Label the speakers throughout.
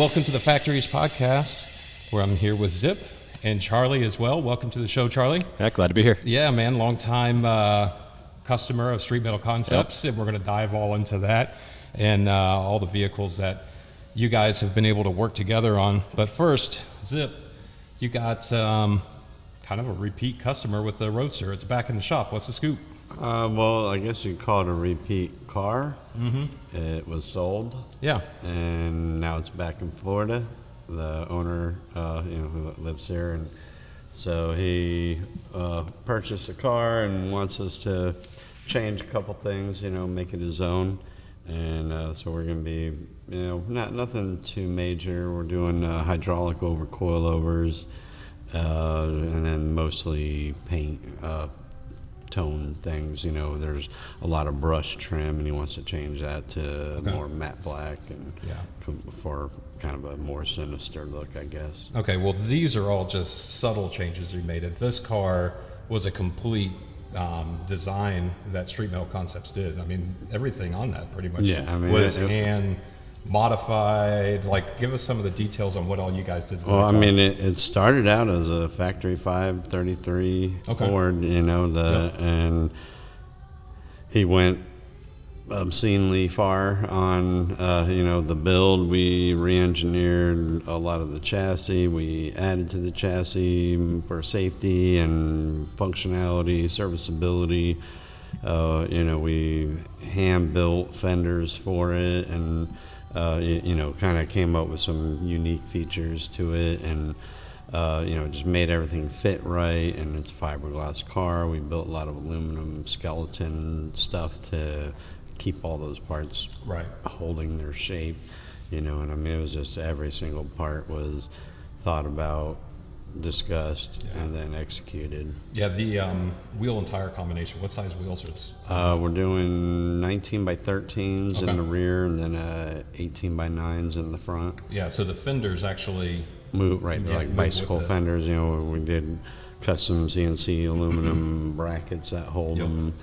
Speaker 1: welcome to the FACTORYISH podcast, where I'm here with Zip and Charlie as well. Welcome to the show, Charlie.
Speaker 2: Yeah, glad to be here.
Speaker 1: Yeah, man, long time customer of Street Metal Concepts, and we're going to dive all into that and all the vehicles that you guys have been able to work together on. But first, Zip, you got kind of a repeat customer with the Roadster. It's back in the shop. What's the scoop?
Speaker 3: Well, I guess you'd call it a repeat car.
Speaker 1: Mm-hmm.
Speaker 3: It was sold.
Speaker 1: Yeah.
Speaker 3: And now it's back in Florida. The owner, who lives here, and so he purchased a car and wants us to change a couple things, make it his own. And so we're going to be, nothing too major. We're doing hydraulic over coilovers, and then mostly paint. Tone things, there's a lot of brush trim, and he wants to change that to more matte black and for kind of a more sinister look, I guess.
Speaker 1: Okay, well, these are all just subtle changes you made. If this car was a complete design that Street Metal Concepts did, I mean, everything on that pretty much was hand modified. Like, give us some of the details on what all you guys did.
Speaker 3: Well, I mean, it started out as a factory 533 Ford, and he went obscenely far on, the build. We re-engineered a lot of the chassis. We added to the chassis for safety and functionality, serviceability. We hand-built fenders for it, and kind of came up with some unique features to it, and just made everything fit right. And it's a fiberglass car. We built a lot of aluminum skeleton stuff to keep all those parts holding their shape, and I mean, it was just every single part was thought about, discussed, and then executed.
Speaker 1: Yeah, the wheel and tire combination, what size wheels are this?
Speaker 3: We're doing 19 by 13s in the rear, and then 18 by 9s in the front.
Speaker 1: Yeah, so the fenders actually
Speaker 3: move, they're like bicycle fenders. We did custom CNC aluminum brackets that hold them,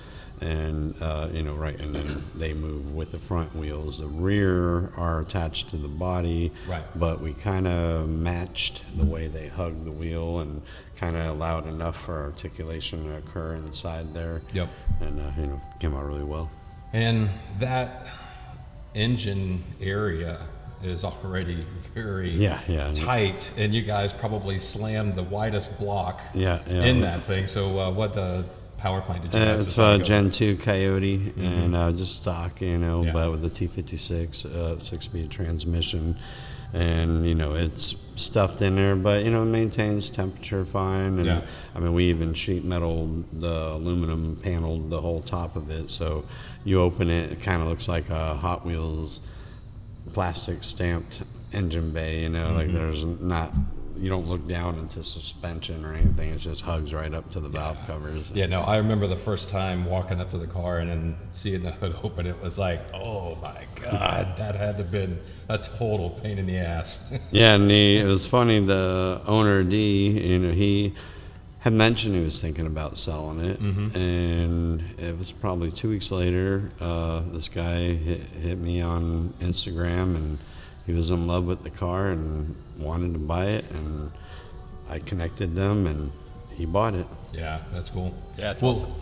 Speaker 3: and and then they move with the front wheels. The rear are attached to the body, but we kind of matched the way they hug the wheel and kind of allowed enough for articulation to occur inside there.
Speaker 1: Yep.
Speaker 3: And came out really well.
Speaker 1: And that engine area is already very tight, and you guys probably slammed the widest block in that thing. So what power plant did you guys
Speaker 3: It's Gen 2 Coyote, and just stock, but with the T56 6-speed transmission, and it's stuffed in there, but it maintains temperature fine. And I mean, we even sheet metal the aluminum paneled the whole top of it, so you open it, it kind of looks like a Hot Wheels plastic stamped engine bay. Like there's not. You don't look down into suspension or anything. It just hugs right up to the valve covers.
Speaker 1: Yeah, no, I remember the first time walking up to the car and then seeing the hood open. It was like, oh my God, that had to have been a total pain in the ass.
Speaker 3: Yeah, and it was funny. The owner, D, he had mentioned he was thinking about selling it. And it was probably 2 weeks later, this guy hit me on Instagram, and he was in love with the car and wanted to buy it, and I connected them, and he bought it.
Speaker 1: Yeah, that's cool.
Speaker 2: Yeah, it's awesome.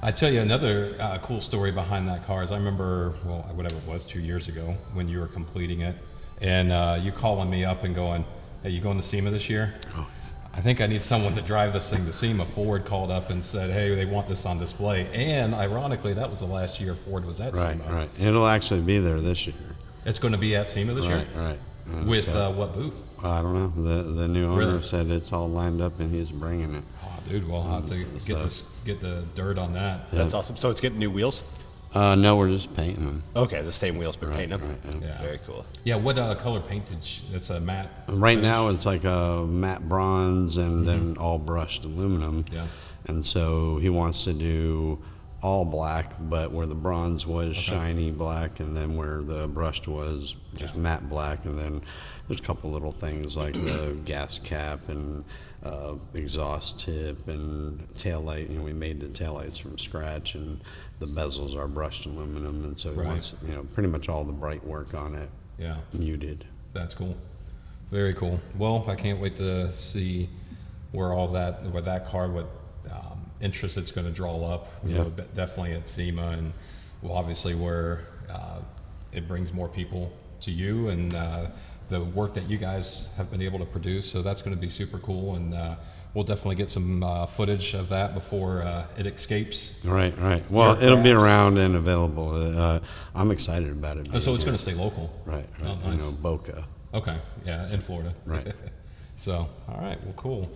Speaker 1: I tell you another cool story behind that car is I remember, whatever it was, 2 years ago when you were completing it, and you calling me up and going, hey, you going to SEMA this year? Oh. I think I need someone to drive this thing to SEMA. Ford called up and said, hey, they want this on display. And ironically, that was the last year Ford was at SEMA.
Speaker 3: Right. It'll actually be there this year.
Speaker 1: It's going to be at SEMA this year?
Speaker 3: Right.
Speaker 1: With what booth?
Speaker 3: I don't know. The new owner said it's all lined up and he's bringing it.
Speaker 1: Oh, dude, we'll have to get the dirt on that.
Speaker 2: Yeah. That's awesome. So it's getting new wheels?
Speaker 3: No, we're just painting them.
Speaker 2: Okay, the same wheels, but painting them?
Speaker 3: Right.
Speaker 2: Yeah. Very cool.
Speaker 1: Yeah, what color paintage? It's a matte?
Speaker 3: Right
Speaker 1: finish?
Speaker 3: now it's like a matte bronze and then all brushed aluminum.
Speaker 1: Yeah.
Speaker 3: And so he wants to do all black, but where the bronze was shiny black, and then where the brushed was just matte black, and then there's a couple little things like the gas cap and exhaust tip and tail light. We made the tail lights from scratch, and the bezels are brushed aluminum, and so it's, pretty much all the bright work on it.
Speaker 1: Yeah,
Speaker 3: muted.
Speaker 1: That's cool. Very cool. Well, I can't wait to see where that car, what interest it's going to draw up. Definitely at SEMA, and obviously where it brings more people to you and the work that you guys have been able to produce. So that's going to be super cool, and we'll definitely get some footage of that before it escapes.
Speaker 3: Right. Well, it'll be around and available. I'm excited about it.
Speaker 1: So it's going to stay local.
Speaker 3: Right.
Speaker 1: Oh, nice.
Speaker 3: Boca.
Speaker 1: Okay, yeah, in Florida.
Speaker 3: Right.
Speaker 1: So, all right, well, cool.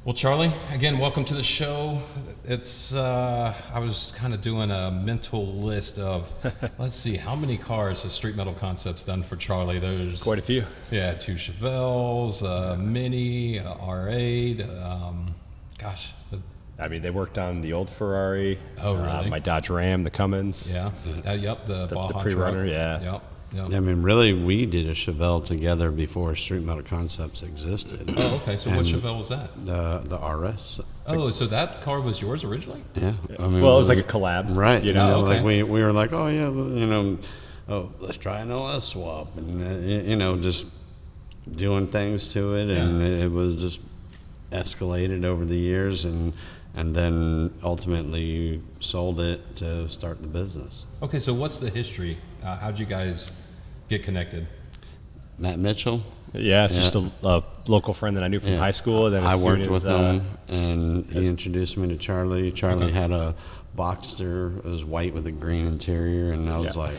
Speaker 1: Well, Charlie, again, welcome to the show. It's I was kind of doing a mental list of, let's see, how many cars has Street Metal Concepts done for Charlie? There's
Speaker 2: Quite a few.
Speaker 1: Yeah, 2 Chevelles, Mini, R8.
Speaker 2: I mean, they worked on the old Ferrari.
Speaker 1: Oh, really?
Speaker 2: My Dodge Ram, the Cummins.
Speaker 1: Yeah. Yep. The Baja
Speaker 2: pre-runner.
Speaker 1: truck.
Speaker 2: Yeah.
Speaker 1: Yep.
Speaker 3: I mean, really, we did a Chevelle together before Street Metal Concepts existed.
Speaker 1: Oh, okay. So what Chevelle was that?
Speaker 3: The RS.
Speaker 1: Oh, so that car was yours originally?
Speaker 3: Yeah. I mean,
Speaker 2: Well, it was like a collab.
Speaker 3: Right.
Speaker 1: Okay.
Speaker 3: Like we were like, oh yeah, let's try an OS swap, and just doing things to it, and it was just escalated over the years, and then ultimately sold it to start the business.
Speaker 1: Okay, so what's the history? How'd you guys get connected?
Speaker 3: Matt Mitchell.
Speaker 2: Yeah, just a local friend that I knew from high school. And then
Speaker 3: I worked with him, and he introduced me to Charlie. Charlie
Speaker 1: Okay.
Speaker 3: had a Boxster. It was white with a green interior, and I was like,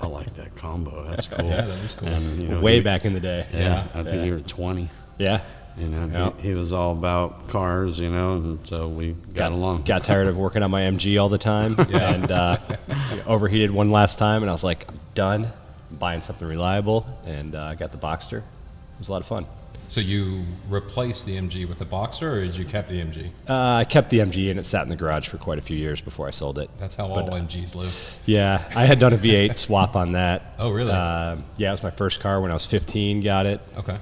Speaker 3: I like that combo. That's cool.
Speaker 1: Yeah, that is cool.
Speaker 3: And,
Speaker 2: way back in the day.
Speaker 3: Yeah, I think you were 20.
Speaker 2: Yeah.
Speaker 3: He was all about cars, and so we got along.
Speaker 2: Got tired of working on my MG all the time, and overheated one last time, and I was like, I'm done. I'm buying something reliable, and I got the Boxster. It was a lot of fun.
Speaker 1: So you replaced the MG with the Boxster, or did you kept the MG?
Speaker 2: I kept the MG, and it sat in the garage for quite a few years before I sold it.
Speaker 1: That's how all MGs live.
Speaker 2: Yeah, I had done a V8 swap on that.
Speaker 1: Oh, really?
Speaker 2: Yeah, it was my first car when I was 15, got it.
Speaker 1: Okay.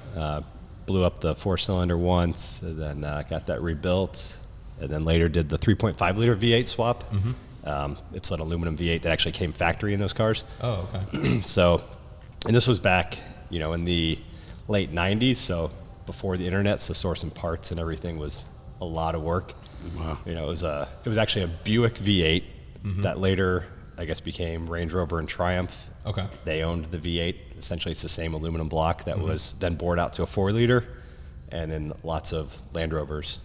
Speaker 2: Blew up the 4-cylinder once, and then got that rebuilt, and then later did the 3.5-liter V8 swap. Mm-hmm. It's an aluminum V8 that actually came factory in those cars.
Speaker 1: Oh, okay.
Speaker 2: So, and this was back, in the late 90s, so before the internet, so sourcing parts and everything was a lot of work.
Speaker 3: Wow.
Speaker 2: It was actually a Buick V8 that later, I guess, became Range Rover and Triumph.
Speaker 1: Okay.
Speaker 2: They owned the V8. Essentially, it's the same aluminum block that was then bored out to a 4-liter, and in lots of Land Rovers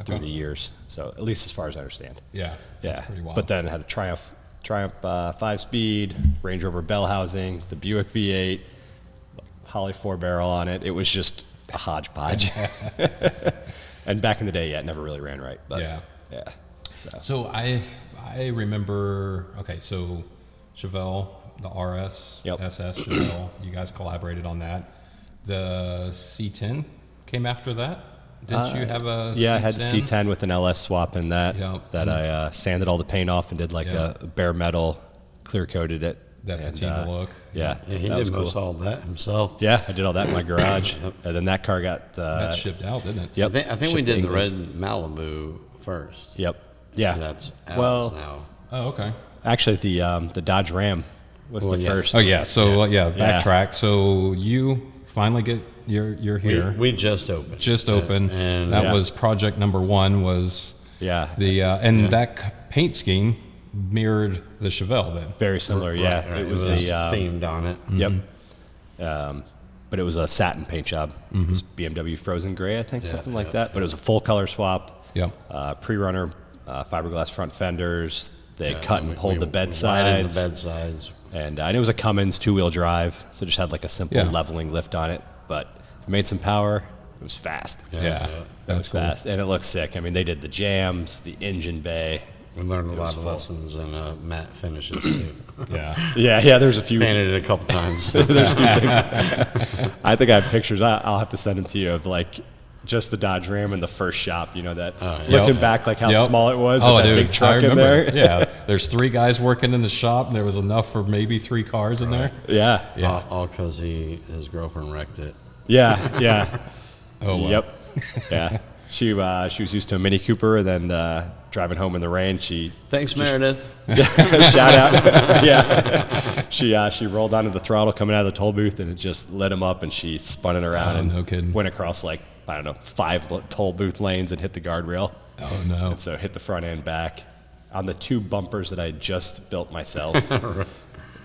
Speaker 2: through the years. So at least as far as I understand.
Speaker 1: Yeah. That's pretty wild.
Speaker 2: But then it had a Triumph 5-speed, Range Rover bell housing, the Buick V8, Holly 4-barrel on it. It was just a hodgepodge. And back in the day, it never really ran right. But yeah.
Speaker 1: So I remember. Okay, so Chevelle, the RS, SS Chevelle. You guys collaborated on that. The C10 came after that. Didn't you have a C10?
Speaker 2: Yeah, I had the C10 with an LS swap in that.
Speaker 1: Yep.
Speaker 2: That I sanded all the paint off and did like a bare metal, clear coated it.
Speaker 1: That patina look.
Speaker 2: Yeah,
Speaker 3: He did most all that himself.
Speaker 2: Yeah, I did all that in my garage, and then that car got
Speaker 1: that shipped out, didn't it?
Speaker 2: Yep.
Speaker 3: I think we
Speaker 2: shipped to
Speaker 3: did the red
Speaker 2: England.
Speaker 3: Malibu first.
Speaker 2: Yep. Yeah.
Speaker 3: That's Alex now.
Speaker 1: Oh, okay.
Speaker 2: Actually, the Dodge Ram was the first.
Speaker 1: Oh yeah. So backtrack. So you finally get you're here.
Speaker 3: We just opened.
Speaker 1: Just opened.
Speaker 3: And
Speaker 1: that was project number 1. Was the that paint scheme mirrored the Chevelle then.
Speaker 2: Very similar. Yeah.
Speaker 3: Right.
Speaker 2: It was
Speaker 3: themed on it.
Speaker 2: Yep. But it was a satin paint job. It was BMW Frozen Gray, I think, something like that. But it was a full color swap.
Speaker 1: Yep.
Speaker 2: Pre-runner fiberglass front fenders. They cut and pulled the bed
Speaker 3: widened
Speaker 2: sides.
Speaker 3: the bed sides.
Speaker 2: And it was a Cummins 2-wheel drive, so just had like a simple leveling lift on it. But it made some power. It was fast.
Speaker 1: Yeah.
Speaker 2: It was fast, and it looked sick. I mean, they did the jams, the engine bay.
Speaker 3: We learned a lot of lessons in matte finishes too.
Speaker 2: Yeah. There's a few.
Speaker 3: Painted it a couple times.
Speaker 2: There's a few things. I think I have pictures. I'll have to send them to you of like just the Dodge Ram in the first shop. You know that
Speaker 1: Yep.
Speaker 2: looking back, like how
Speaker 1: Yep.
Speaker 2: small it was
Speaker 1: Oh,
Speaker 2: with that
Speaker 1: dude,
Speaker 2: big truck
Speaker 1: I
Speaker 2: in
Speaker 1: remember.
Speaker 2: there.
Speaker 1: Yeah, there's 3 guys working in the shop, and there was enough for maybe 3 cars in there.
Speaker 2: Yeah,
Speaker 1: Yeah.
Speaker 3: All because his girlfriend wrecked it.
Speaker 2: yeah.
Speaker 1: Oh, well.
Speaker 2: Yep. Yeah. She was used to a Mini Cooper, and then driving home in the rain, she
Speaker 3: Thanks, Meredith.
Speaker 2: shout out. Yeah. She rolled onto the throttle coming out of the toll booth, and it just lit him up, and she spun it around and
Speaker 1: no kidding.
Speaker 2: went across like, I don't know, 5 toll booth lanes and hit the guardrail.
Speaker 1: Oh, no.
Speaker 2: And so hit the front and back on the 2 bumpers that I just built myself.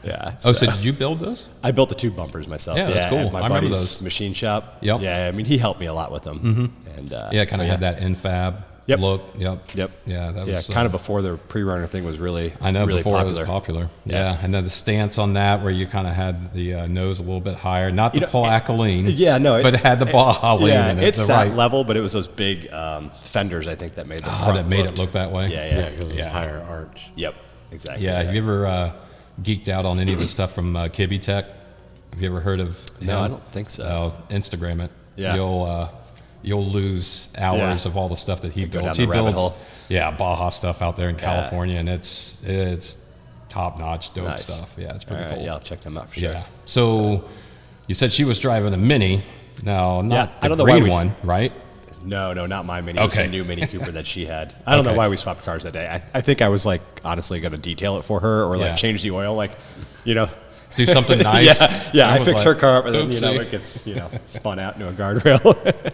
Speaker 2: Yeah.
Speaker 1: Oh, so did you build those?
Speaker 2: I built the 2 bumpers myself.
Speaker 1: Yeah, that's cool.
Speaker 2: At my
Speaker 1: I remember
Speaker 2: buddy's
Speaker 1: those.
Speaker 2: machine shop.
Speaker 1: Yep.
Speaker 2: Yeah, I mean, he helped me a lot with them. Mm-hmm. And
Speaker 1: Yeah, kind of had that infab
Speaker 2: Yep.
Speaker 1: look. Yep.
Speaker 2: Yep.
Speaker 1: Yeah, that was
Speaker 2: kind of before the pre-runner thing was really,
Speaker 1: I know,
Speaker 2: really
Speaker 1: before
Speaker 2: popular.
Speaker 1: it was popular. Yeah. And then the stance on that, where you kind of had the nose a little bit higher, not the Plaqueline.
Speaker 2: Yeah, no,
Speaker 1: but it had the Baja lean
Speaker 2: Yeah,
Speaker 1: in it.
Speaker 2: it's
Speaker 1: the
Speaker 2: that
Speaker 1: right,
Speaker 2: level, but it was those big fenders, I think, that made the
Speaker 1: oh,
Speaker 2: front
Speaker 1: that made
Speaker 2: looked-
Speaker 1: it look that way.
Speaker 2: Yeah.
Speaker 3: Because it was higher arch.
Speaker 2: Yep. Exactly.
Speaker 1: Yeah. Have you ever geeked out on any of the stuff from Kibby Tech? Have you ever heard of him?
Speaker 2: No, I don't think so.
Speaker 1: Oh, Instagram it.
Speaker 2: Yeah.
Speaker 1: You'll lose hours
Speaker 2: Yeah.
Speaker 1: of all the stuff that he
Speaker 2: Go
Speaker 1: builds.
Speaker 2: down
Speaker 1: He
Speaker 2: the rabbit
Speaker 1: builds,
Speaker 2: hole.
Speaker 1: Baja stuff out there in California, and it's top notch, dope
Speaker 2: Nice.
Speaker 1: stuff. Yeah, it's
Speaker 2: All
Speaker 1: pretty
Speaker 2: right,
Speaker 1: cool.
Speaker 2: yeah, I'll check them out for sure.
Speaker 1: Yeah. So you said she was driving a Mini. Now, not
Speaker 2: I
Speaker 1: the
Speaker 2: don't know why
Speaker 1: green
Speaker 2: we-
Speaker 1: one, right?
Speaker 2: No, not my Mini. It was
Speaker 1: Okay.
Speaker 2: a new Mini Cooper that she had. I don't know
Speaker 1: Okay.
Speaker 2: why we swapped cars that day. I think I was like honestly going to detail it for her or
Speaker 1: Yeah.
Speaker 2: like change the oil, like, you know.
Speaker 1: Do something nice.
Speaker 2: Yeah.
Speaker 1: I
Speaker 2: I
Speaker 1: was
Speaker 2: fixed
Speaker 1: like,
Speaker 2: her car up, and then
Speaker 1: oopsie.
Speaker 2: it gets spun out into a guardrail.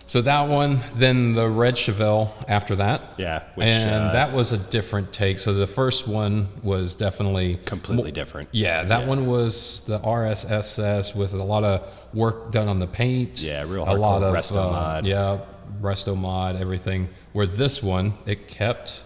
Speaker 1: So that one, then the red Chevelle after that.
Speaker 2: Yeah, which,
Speaker 1: and that was a different take. So the first one was definitely
Speaker 2: completely different.
Speaker 1: Yeah, that one was the RSSS with a lot of work done on the paint.
Speaker 2: Yeah, real
Speaker 1: a lot
Speaker 2: hardcore
Speaker 1: of
Speaker 2: resto mod.
Speaker 1: Yeah, resto mod, everything. Where this one, it kept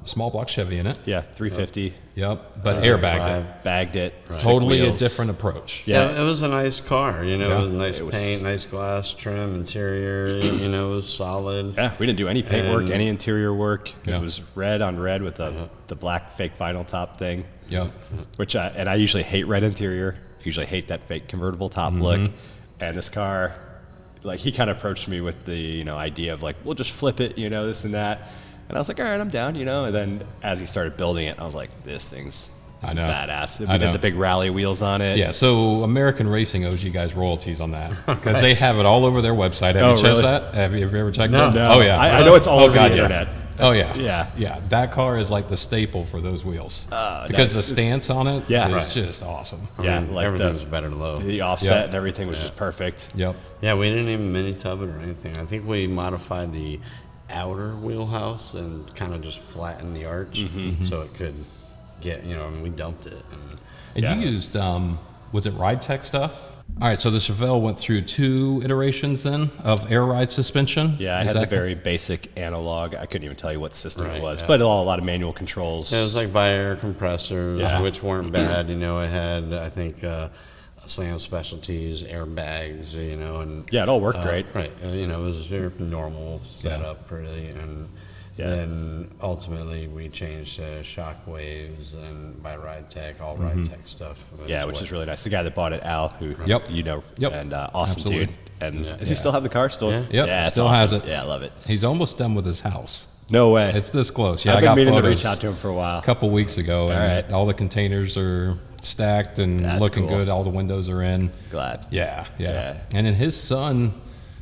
Speaker 1: small block Chevy in it.
Speaker 2: Yeah, 350.
Speaker 1: Yep, but airbagged it.
Speaker 2: Bagged it.
Speaker 1: Totally a
Speaker 2: wheels.
Speaker 1: different approach.
Speaker 2: Yeah.
Speaker 3: Yeah, it was a nice car. You know,
Speaker 1: Yeah.
Speaker 3: it was nice
Speaker 2: It was-
Speaker 3: paint, nice glass trim, interior. You know, it was solid.
Speaker 2: Yeah, we didn't do any paint work,
Speaker 3: And-
Speaker 2: any interior work.
Speaker 1: Yeah.
Speaker 2: It was red on red with the black fake vinyl top thing.
Speaker 1: Yep.
Speaker 2: Which I usually hate red interior. Usually hate that fake convertible top look. And this car, like he kind of approached me with the idea of like, we'll just flip it, this and that. And I was like, all right, I'm down, And then as he started building it, I was like, this thing's
Speaker 1: I know.
Speaker 2: badass. We
Speaker 1: I know.
Speaker 2: did the big rally wheels on it.
Speaker 1: Yeah, so American Racing owes you guys royalties on that because they have it all over their website. Have you checked
Speaker 2: really?
Speaker 1: that? Have you ever checked
Speaker 3: No.
Speaker 1: it?
Speaker 2: No,
Speaker 1: Oh yeah,
Speaker 2: I know it's all over
Speaker 1: God,
Speaker 2: the
Speaker 1: yeah.
Speaker 2: internet.
Speaker 1: Oh yeah,
Speaker 2: Yeah.
Speaker 1: That car is like the staple for those wheels because the
Speaker 2: nice.
Speaker 1: stance on it
Speaker 2: Yeah.
Speaker 1: is
Speaker 2: Right.
Speaker 1: just awesome.
Speaker 2: Yeah,
Speaker 3: I mean,
Speaker 2: like
Speaker 3: everything's better low.
Speaker 2: the offset
Speaker 1: Yeah.
Speaker 2: and everything was just perfect.
Speaker 1: Yep.
Speaker 3: Yeah, we didn't even mini tub it or anything. I think we modified the outer wheelhouse and kind of just flattened the arch so it could get, and we dumped it.
Speaker 1: And
Speaker 2: Yeah.
Speaker 1: you used was it Ride Tech stuff? All right, so the Chevelle went through 2 iterations then of air ride suspension.
Speaker 2: Yeah, I
Speaker 1: Is
Speaker 2: had the
Speaker 1: that-
Speaker 2: very basic analog. I couldn't even tell you what system
Speaker 3: Right,
Speaker 2: it was,
Speaker 3: yeah.
Speaker 2: but a lot of manual controls.
Speaker 3: It was like bi-air compressors,
Speaker 2: Yeah.
Speaker 3: which weren't bad. It had, I think, Slam Specialties, airbags, and
Speaker 2: Yeah, it all worked great.
Speaker 3: Right, it was very normal setup, really, and
Speaker 2: Yeah.
Speaker 3: then ultimately we changed to Shockwaves and by Ride Tech, all Ride Tech stuff.
Speaker 2: Yeah, which is really nice. The guy that bought it, Al, who
Speaker 1: Yep.
Speaker 2: Yep. And awesome
Speaker 1: Absolutely.
Speaker 2: dude. And
Speaker 3: Yeah.
Speaker 2: does he still have the car? Still?
Speaker 3: Yeah.
Speaker 1: Yep,
Speaker 2: Yeah, it's
Speaker 1: still
Speaker 2: awesome.
Speaker 1: has it.
Speaker 2: Yeah, I love it.
Speaker 1: He's almost done with his house.
Speaker 2: No way.
Speaker 1: It's this close. Yeah,
Speaker 2: I've
Speaker 1: I
Speaker 2: been
Speaker 1: got
Speaker 2: meaning to
Speaker 1: photos
Speaker 2: reach out to him for a while.
Speaker 1: a couple weeks ago, and
Speaker 2: All right.
Speaker 1: all the containers are stacked and
Speaker 2: That's
Speaker 1: looking
Speaker 2: cool.
Speaker 1: good. All the windows are in.
Speaker 2: Glad.
Speaker 1: Yeah.
Speaker 2: Yeah.
Speaker 1: And then his son,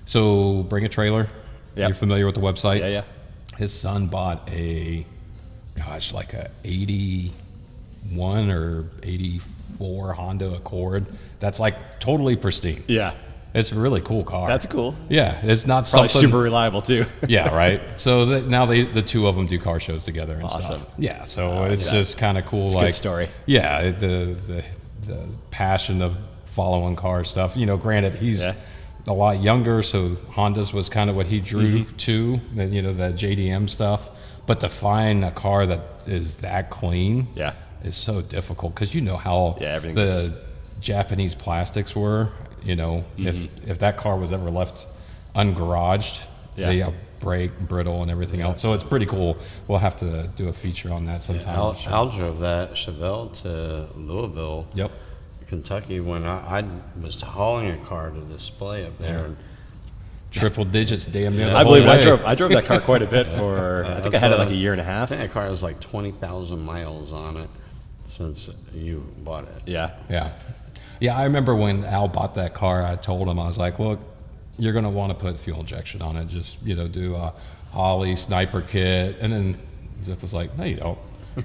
Speaker 1: so Bring a Trailer.
Speaker 2: Yep.
Speaker 1: You're familiar with the website?
Speaker 2: Yeah.
Speaker 1: His son bought like a 81 or 84 Honda Accord. That's like totally pristine.
Speaker 2: Yeah.
Speaker 1: It's a really cool car.
Speaker 2: That's cool.
Speaker 1: Yeah, it's not
Speaker 2: Probably
Speaker 1: something
Speaker 2: super reliable too.
Speaker 1: yeah, right. So now the 2 of them do car shows together and
Speaker 2: Awesome.
Speaker 1: stuff. Yeah, so it's
Speaker 2: yeah.
Speaker 1: just kind of cool.
Speaker 2: It's a
Speaker 1: like
Speaker 2: good story.
Speaker 1: Yeah, the passion of following car stuff. Granted, he's
Speaker 2: Yeah.
Speaker 1: a lot younger, so Hondas was kind of what he drew to. The JDM stuff. But to find a car that is that clean,
Speaker 2: Yeah.
Speaker 1: is so difficult because how
Speaker 2: Yeah, everything
Speaker 1: the
Speaker 2: gets-
Speaker 1: Japanese plastics were. If that car was ever left ungaraged,
Speaker 2: Yeah.
Speaker 1: they break, brittle, and everything else. So it's pretty cool. We'll have to do a feature on that sometime.
Speaker 3: Al drove that Chevelle to Louisville,
Speaker 1: Yep.
Speaker 3: Kentucky, when I was hauling a car to display up there. And
Speaker 1: Triple digits, damn near. The
Speaker 2: I
Speaker 1: whole
Speaker 2: believe it.
Speaker 1: way.
Speaker 2: I drove that car quite a bit for, I think I had it like a year and a
Speaker 3: I
Speaker 2: half.
Speaker 3: think that car has like 20,000 miles on it since you bought it.
Speaker 2: Yeah.
Speaker 1: Yeah, I remember when Al bought that car, I told him, I was like, look, you're going to want to put fuel injection on it. Just, do a Holly sniper kit. And then Zip was like, no, you don't.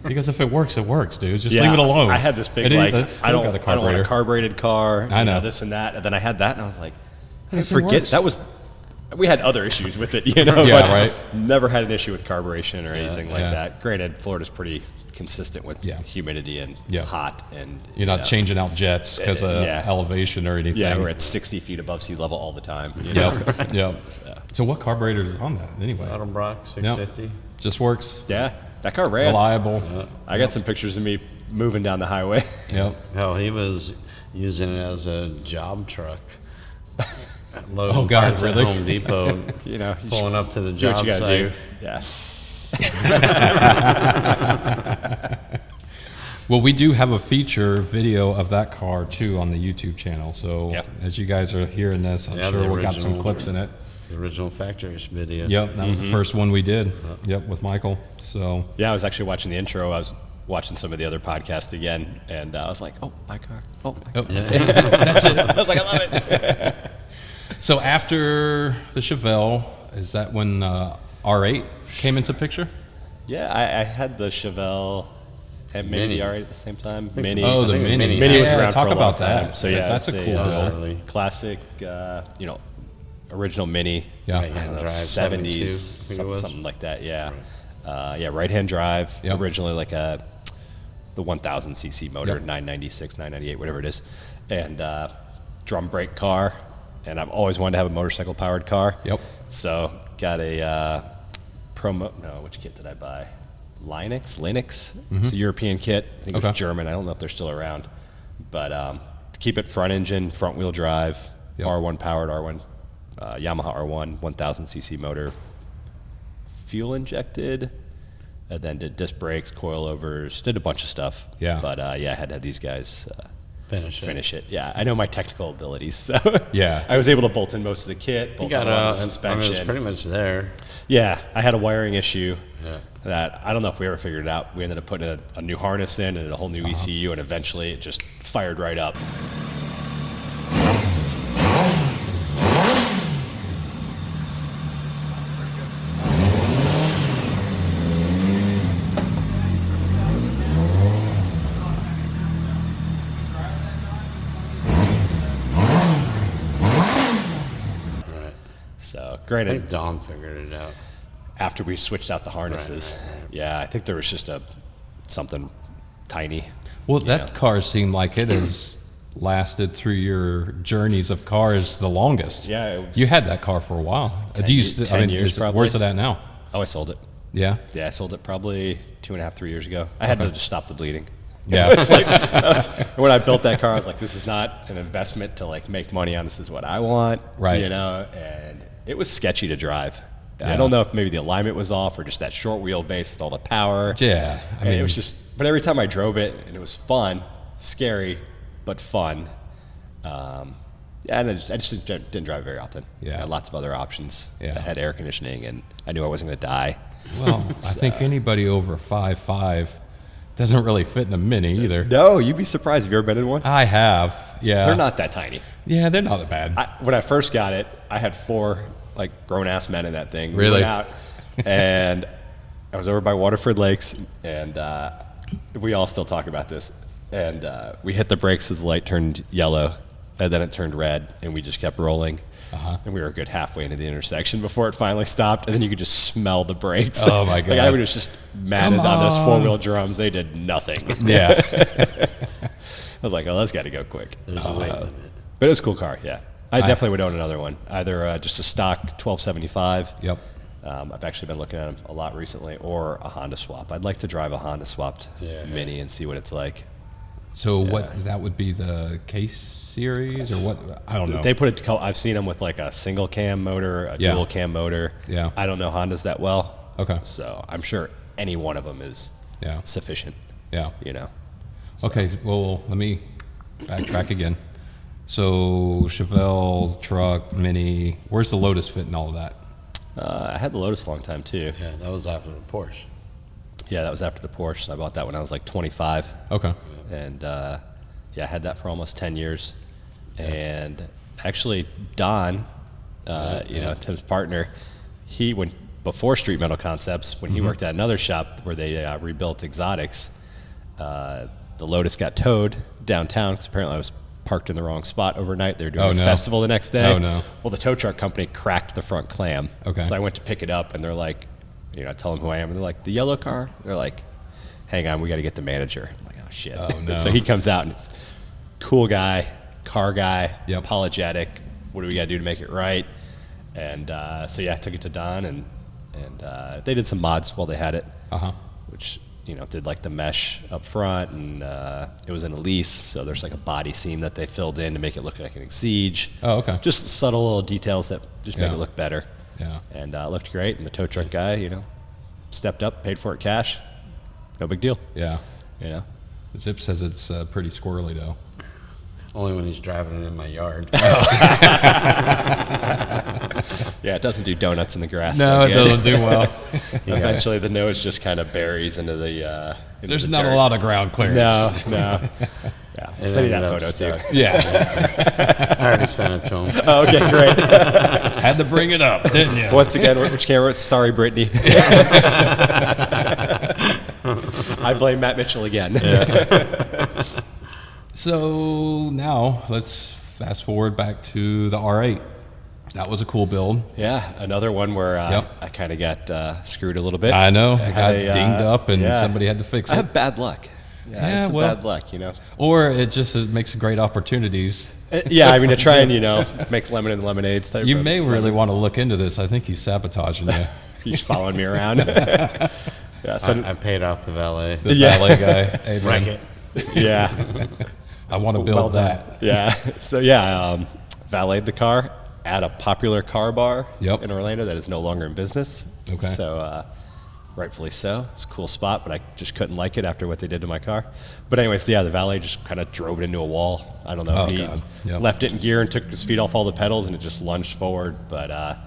Speaker 1: Because if it works, dude. Just leave it alone.
Speaker 2: I had this big, I don't want a carbureted car.
Speaker 1: I know.
Speaker 2: This and that. And then I had that, and I was like,
Speaker 1: Yes, it
Speaker 2: forget,
Speaker 1: works.
Speaker 2: we had other issues with it,
Speaker 1: Yeah,
Speaker 2: but
Speaker 1: right.
Speaker 2: never had an issue with carburation or anything like
Speaker 1: yeah.
Speaker 2: that. Granted, Florida's pretty consistent with humidity and hot. And
Speaker 1: You're not changing out jets because of elevation or anything.
Speaker 2: Yeah, we're at 60 feet above sea level all the time.
Speaker 1: Yep. So what carburetor is on that anyway?
Speaker 3: Autobrock 650.
Speaker 1: Just works.
Speaker 2: Yeah, that car ran.
Speaker 1: Reliable.
Speaker 2: I got some pictures of me moving down the highway.
Speaker 1: Yep.
Speaker 3: Hell, he was using it as a job truck.
Speaker 1: Oh, God,
Speaker 3: parts
Speaker 1: really?
Speaker 3: At Home Depot, pulling up to the
Speaker 2: Do what
Speaker 3: job
Speaker 2: you gotta
Speaker 3: site.
Speaker 2: do. Yeah.
Speaker 1: Well, we do have a feature video of that car too on the YouTube channel. So as you guys are hearing this, I'm sure we got some clips in it.
Speaker 3: The original FACTORYISH video.
Speaker 1: Yep, that was the first one we did. Yep, with Michael. So
Speaker 2: yeah, I was actually watching the intro. I was watching some of the other podcasts again, and I was like, "Oh, my car! Oh, my car!"
Speaker 1: that's it.
Speaker 2: I was like, "I love it."
Speaker 1: So after the Chevelle, is that when R8 came into picture?
Speaker 2: Yeah, I had the Chevelle and maybe the R8 at the same time. Mini.
Speaker 1: Oh, the
Speaker 3: think it was
Speaker 1: Mini.
Speaker 3: Mini.
Speaker 2: Mini was
Speaker 1: Yeah,
Speaker 2: around
Speaker 1: talk
Speaker 2: for a long
Speaker 1: about
Speaker 2: time.
Speaker 1: that.
Speaker 2: So
Speaker 1: Yes,
Speaker 2: yeah,
Speaker 1: that's a
Speaker 2: it's
Speaker 1: cool build.
Speaker 3: early.
Speaker 2: classic. Original Mini.
Speaker 1: Yeah.
Speaker 3: Right-hand drive,
Speaker 2: 70s,
Speaker 3: 72, I think it was.
Speaker 2: something like that. Yeah. Right-hand drive.
Speaker 1: Yep.
Speaker 2: Originally like the 1000 cc motor,
Speaker 1: Yep.
Speaker 2: 996, 998, whatever it is, and drum brake car. And I've always wanted to have a motorcycle powered car.
Speaker 1: Yep.
Speaker 2: So got a which kit did I buy? Linux. It's a European kit. I think
Speaker 1: Okay.
Speaker 2: it's German. I don't know if they're still around. But to keep it front engine, front wheel drive,
Speaker 1: Yep.
Speaker 2: R1 powered, Yamaha R1, 1000 cc motor, fuel injected, and then did disc brakes, coilovers, did a bunch of stuff.
Speaker 1: Yeah.
Speaker 2: But I had to have these guys
Speaker 3: Finish it.
Speaker 2: Yeah, I know my technical abilities, so
Speaker 1: Yeah.
Speaker 2: I was able to bolt in most of the kit,
Speaker 3: You
Speaker 2: bolt
Speaker 3: got
Speaker 2: on the
Speaker 3: I mean,
Speaker 2: suspension.
Speaker 3: it's pretty much there.
Speaker 2: Yeah, I had a wiring issue
Speaker 3: Yeah.
Speaker 2: that I don't know if we ever figured it out. We ended up putting a new harness in and a whole new ECU, and eventually it just fired right up. So,
Speaker 3: I
Speaker 2: granted,
Speaker 3: think Dom figured it out.
Speaker 2: after we switched out the harnesses, yeah, I think there was just something tiny.
Speaker 1: Well, that car seemed like it has lasted through your journeys of cars the longest.
Speaker 2: Yeah, it was
Speaker 1: you had that car for a while.
Speaker 2: 10
Speaker 1: Do you?
Speaker 2: ye- 10 years probably.
Speaker 1: Where's it at now?
Speaker 2: Oh, I sold it.
Speaker 1: Yeah.
Speaker 2: Yeah, I sold it probably 2.5, 3 years ago. I had to just stop the bleeding.
Speaker 1: Yeah.
Speaker 2: It's like, when I built that car, I was like, this is not an investment to like make money on. This is what I want.
Speaker 1: Right.
Speaker 2: And it was sketchy to drive.
Speaker 1: Yeah.
Speaker 2: I don't know if maybe the alignment was off or just that short wheelbase with all the power.
Speaker 1: Yeah. I
Speaker 2: And
Speaker 1: mean,
Speaker 2: it was just, but every time I drove it, and it was fun, scary, but fun. And I just didn't drive very often.
Speaker 1: Yeah.
Speaker 2: I had lots of other options.
Speaker 1: Yeah.
Speaker 2: I had air conditioning, and I knew I wasn't going to die.
Speaker 1: well, I think anybody over 5'5" doesn't really fit in a Mini either.
Speaker 2: No, you'd be surprised. Have you ever been in one?
Speaker 1: I have. Yeah.
Speaker 2: They're not that tiny.
Speaker 1: Yeah, they're not that bad.
Speaker 2: When I first got it, I had 4 like grown ass men in that thing. We
Speaker 1: Really?
Speaker 2: went out, and I was over by Waterford Lakes, and we all still talk about this. And we hit the brakes as the light turned yellow, and then it turned red, and we just kept rolling. And we were a good halfway into the intersection before it finally stopped, and then you could just smell the brakes.
Speaker 1: Oh, my
Speaker 2: Like
Speaker 1: God.
Speaker 2: I was just matted
Speaker 1: Come
Speaker 2: on those
Speaker 1: on.
Speaker 2: 4-wheel drums. They did nothing.
Speaker 1: Yeah.
Speaker 2: I was like, oh, that's got to go quick.
Speaker 3: There's a weight limit.
Speaker 2: But it was a cool car, yeah. I definitely would own another one. Either just a stock 1275.
Speaker 1: Yep.
Speaker 2: I've actually been looking at them a lot recently, or a Honda swap. I'd like to drive a Honda swapped Mini and see what it's like.
Speaker 1: So what, that would be the case series or what? I don't know.
Speaker 2: They put it. I've seen them with like a single cam motor, a
Speaker 1: Yeah.
Speaker 2: dual cam motor.
Speaker 1: Yeah.
Speaker 2: I don't know Hondas that well.
Speaker 1: Okay.
Speaker 2: So I'm sure any one of them is
Speaker 1: Yeah.
Speaker 2: sufficient.
Speaker 1: Yeah.
Speaker 2: You know.
Speaker 1: Okay, well, let me backtrack again. So Chevelle, truck, Mini. Where's the Lotus fit in all of that?
Speaker 2: I had the Lotus a long time too.
Speaker 3: Yeah, that was after the Porsche.
Speaker 2: Yeah, that was after the Porsche. I bought that when I was like 25.
Speaker 1: Okay.
Speaker 2: And yeah, I had that for almost 10 years. And actually, Don, you know, Tim's partner, before Street Metal Concepts, when he worked at another shop where they rebuilt exotics, the Lotus got towed downtown because apparently I was parked in the wrong spot overnight. They were doing a festival the next day.
Speaker 1: Oh, no.
Speaker 2: Well, the tow truck company cracked the front clam.
Speaker 1: Okay.
Speaker 2: So I went to pick it up, and they're like, you know, I tell them who I am, and they're like, the yellow car? They're like, hang on, we got to get the manager. I'm like, oh, shit.
Speaker 1: Oh, no.
Speaker 2: So he comes out, and it's cool guy, car guy,
Speaker 1: Yep.
Speaker 2: apologetic. What do we got to do to make it right? And so, yeah, I took it to Don, and they did some mods while they had it, which, you know, did like the mesh up front, and it was in a lease, so there's like a body seam that they filled in to make it look like an Exige.
Speaker 1: Oh, okay.
Speaker 2: Just subtle little details that just make it look better.
Speaker 1: Yeah.
Speaker 2: And it looked great, and the tow truck guy, you know, stepped up, paid for it cash. No big deal,
Speaker 1: Yeah.
Speaker 2: you know.
Speaker 1: Zip says it's pretty squirrely, though.
Speaker 3: Only when he's driving it in my yard.
Speaker 2: Yeah, it doesn't do donuts in the grass.
Speaker 1: No,
Speaker 2: so
Speaker 1: it
Speaker 2: good.
Speaker 1: doesn't do well.
Speaker 2: Eventually, the nose just kind of buries into the. Into
Speaker 1: There's
Speaker 2: the
Speaker 1: not
Speaker 2: dirt.
Speaker 1: a lot of ground clearance.
Speaker 2: No. Yeah,
Speaker 3: It
Speaker 2: send you that
Speaker 3: ended
Speaker 2: photo
Speaker 3: up
Speaker 2: too.
Speaker 3: stuck.
Speaker 1: Yeah.
Speaker 3: I already sent it to him.
Speaker 2: Oh, okay, great.
Speaker 1: Had to bring it up, didn't you?
Speaker 2: Once again, which camera? Sorry, Brittany. I blame Matt Mitchell again.
Speaker 1: So now let's fast forward back to the R8. That was a cool build.
Speaker 2: Yeah, another one where I kind of got screwed a little bit.
Speaker 1: I know.
Speaker 2: I
Speaker 1: It got dinged up and somebody had to fix
Speaker 2: I
Speaker 1: it.
Speaker 2: have bad luck. Yeah, it's
Speaker 1: well,
Speaker 2: bad luck, you know.
Speaker 1: Or it makes great opportunities.
Speaker 2: Yeah, I mean, to try and, you know, make lemon and lemonades type
Speaker 1: You
Speaker 2: of
Speaker 1: may really
Speaker 2: lemons.
Speaker 1: want to look into this. I think he's sabotaging you.
Speaker 2: He's following me around. Yeah, so,
Speaker 3: I paid off the valet.
Speaker 1: The
Speaker 2: Yeah.
Speaker 1: valet guy. Hey, man,
Speaker 3: Wreck it.
Speaker 2: yeah.
Speaker 1: I want to build
Speaker 2: Well done.
Speaker 1: that.
Speaker 2: Yeah. So, yeah, valeted the car at a popular car bar
Speaker 1: Yep.
Speaker 2: in Orlando that is no longer in business.
Speaker 1: Okay.
Speaker 2: So, rightfully so. It's a cool spot, but I just couldn't like it after what they did to my car. But anyways, yeah, the valet just kind of drove it into a wall. I don't know
Speaker 1: Oh,
Speaker 2: if he
Speaker 1: God. Yep.
Speaker 2: left it in gear and took his feet off all the pedals, and it just lunged forward. But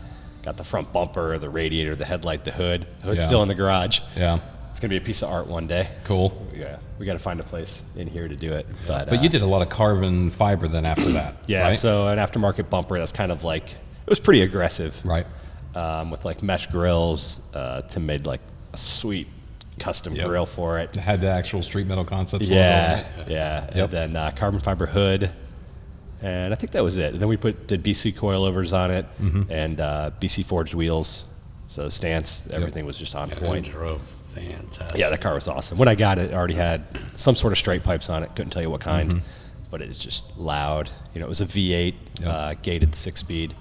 Speaker 2: got the front bumper, the radiator, the headlight, the hood. The hood's
Speaker 1: Yeah.
Speaker 2: still in the garage.
Speaker 1: Yeah.
Speaker 2: It's going to be a piece of art one day.
Speaker 1: Cool.
Speaker 2: Yeah, we got to find a place in here to do it.
Speaker 1: But you did a lot of carbon fiber then after that.
Speaker 2: Yeah,
Speaker 1: Right?
Speaker 2: so an aftermarket bumper that's kind of like, it was pretty aggressive.
Speaker 1: Right.
Speaker 2: With like mesh grills. Tim made like a sweet custom
Speaker 1: Yep.
Speaker 2: grill for it.
Speaker 1: It had the actual street metal concepts. logo on
Speaker 2: Yeah,
Speaker 1: it.
Speaker 2: yeah.
Speaker 1: Yep.
Speaker 2: And then carbon fiber hood. And I think that was it. And then we did BC coilovers on it and BC forged wheels. So stance, everything was just on
Speaker 3: It
Speaker 2: point.
Speaker 3: drove fantastic.
Speaker 2: Yeah, that car was awesome. When I got it, it already had some sort of straight pipes on it. Couldn't tell you what kind, but it was just loud. You know, it was a V8
Speaker 1: Yep.
Speaker 2: gated 6-speed.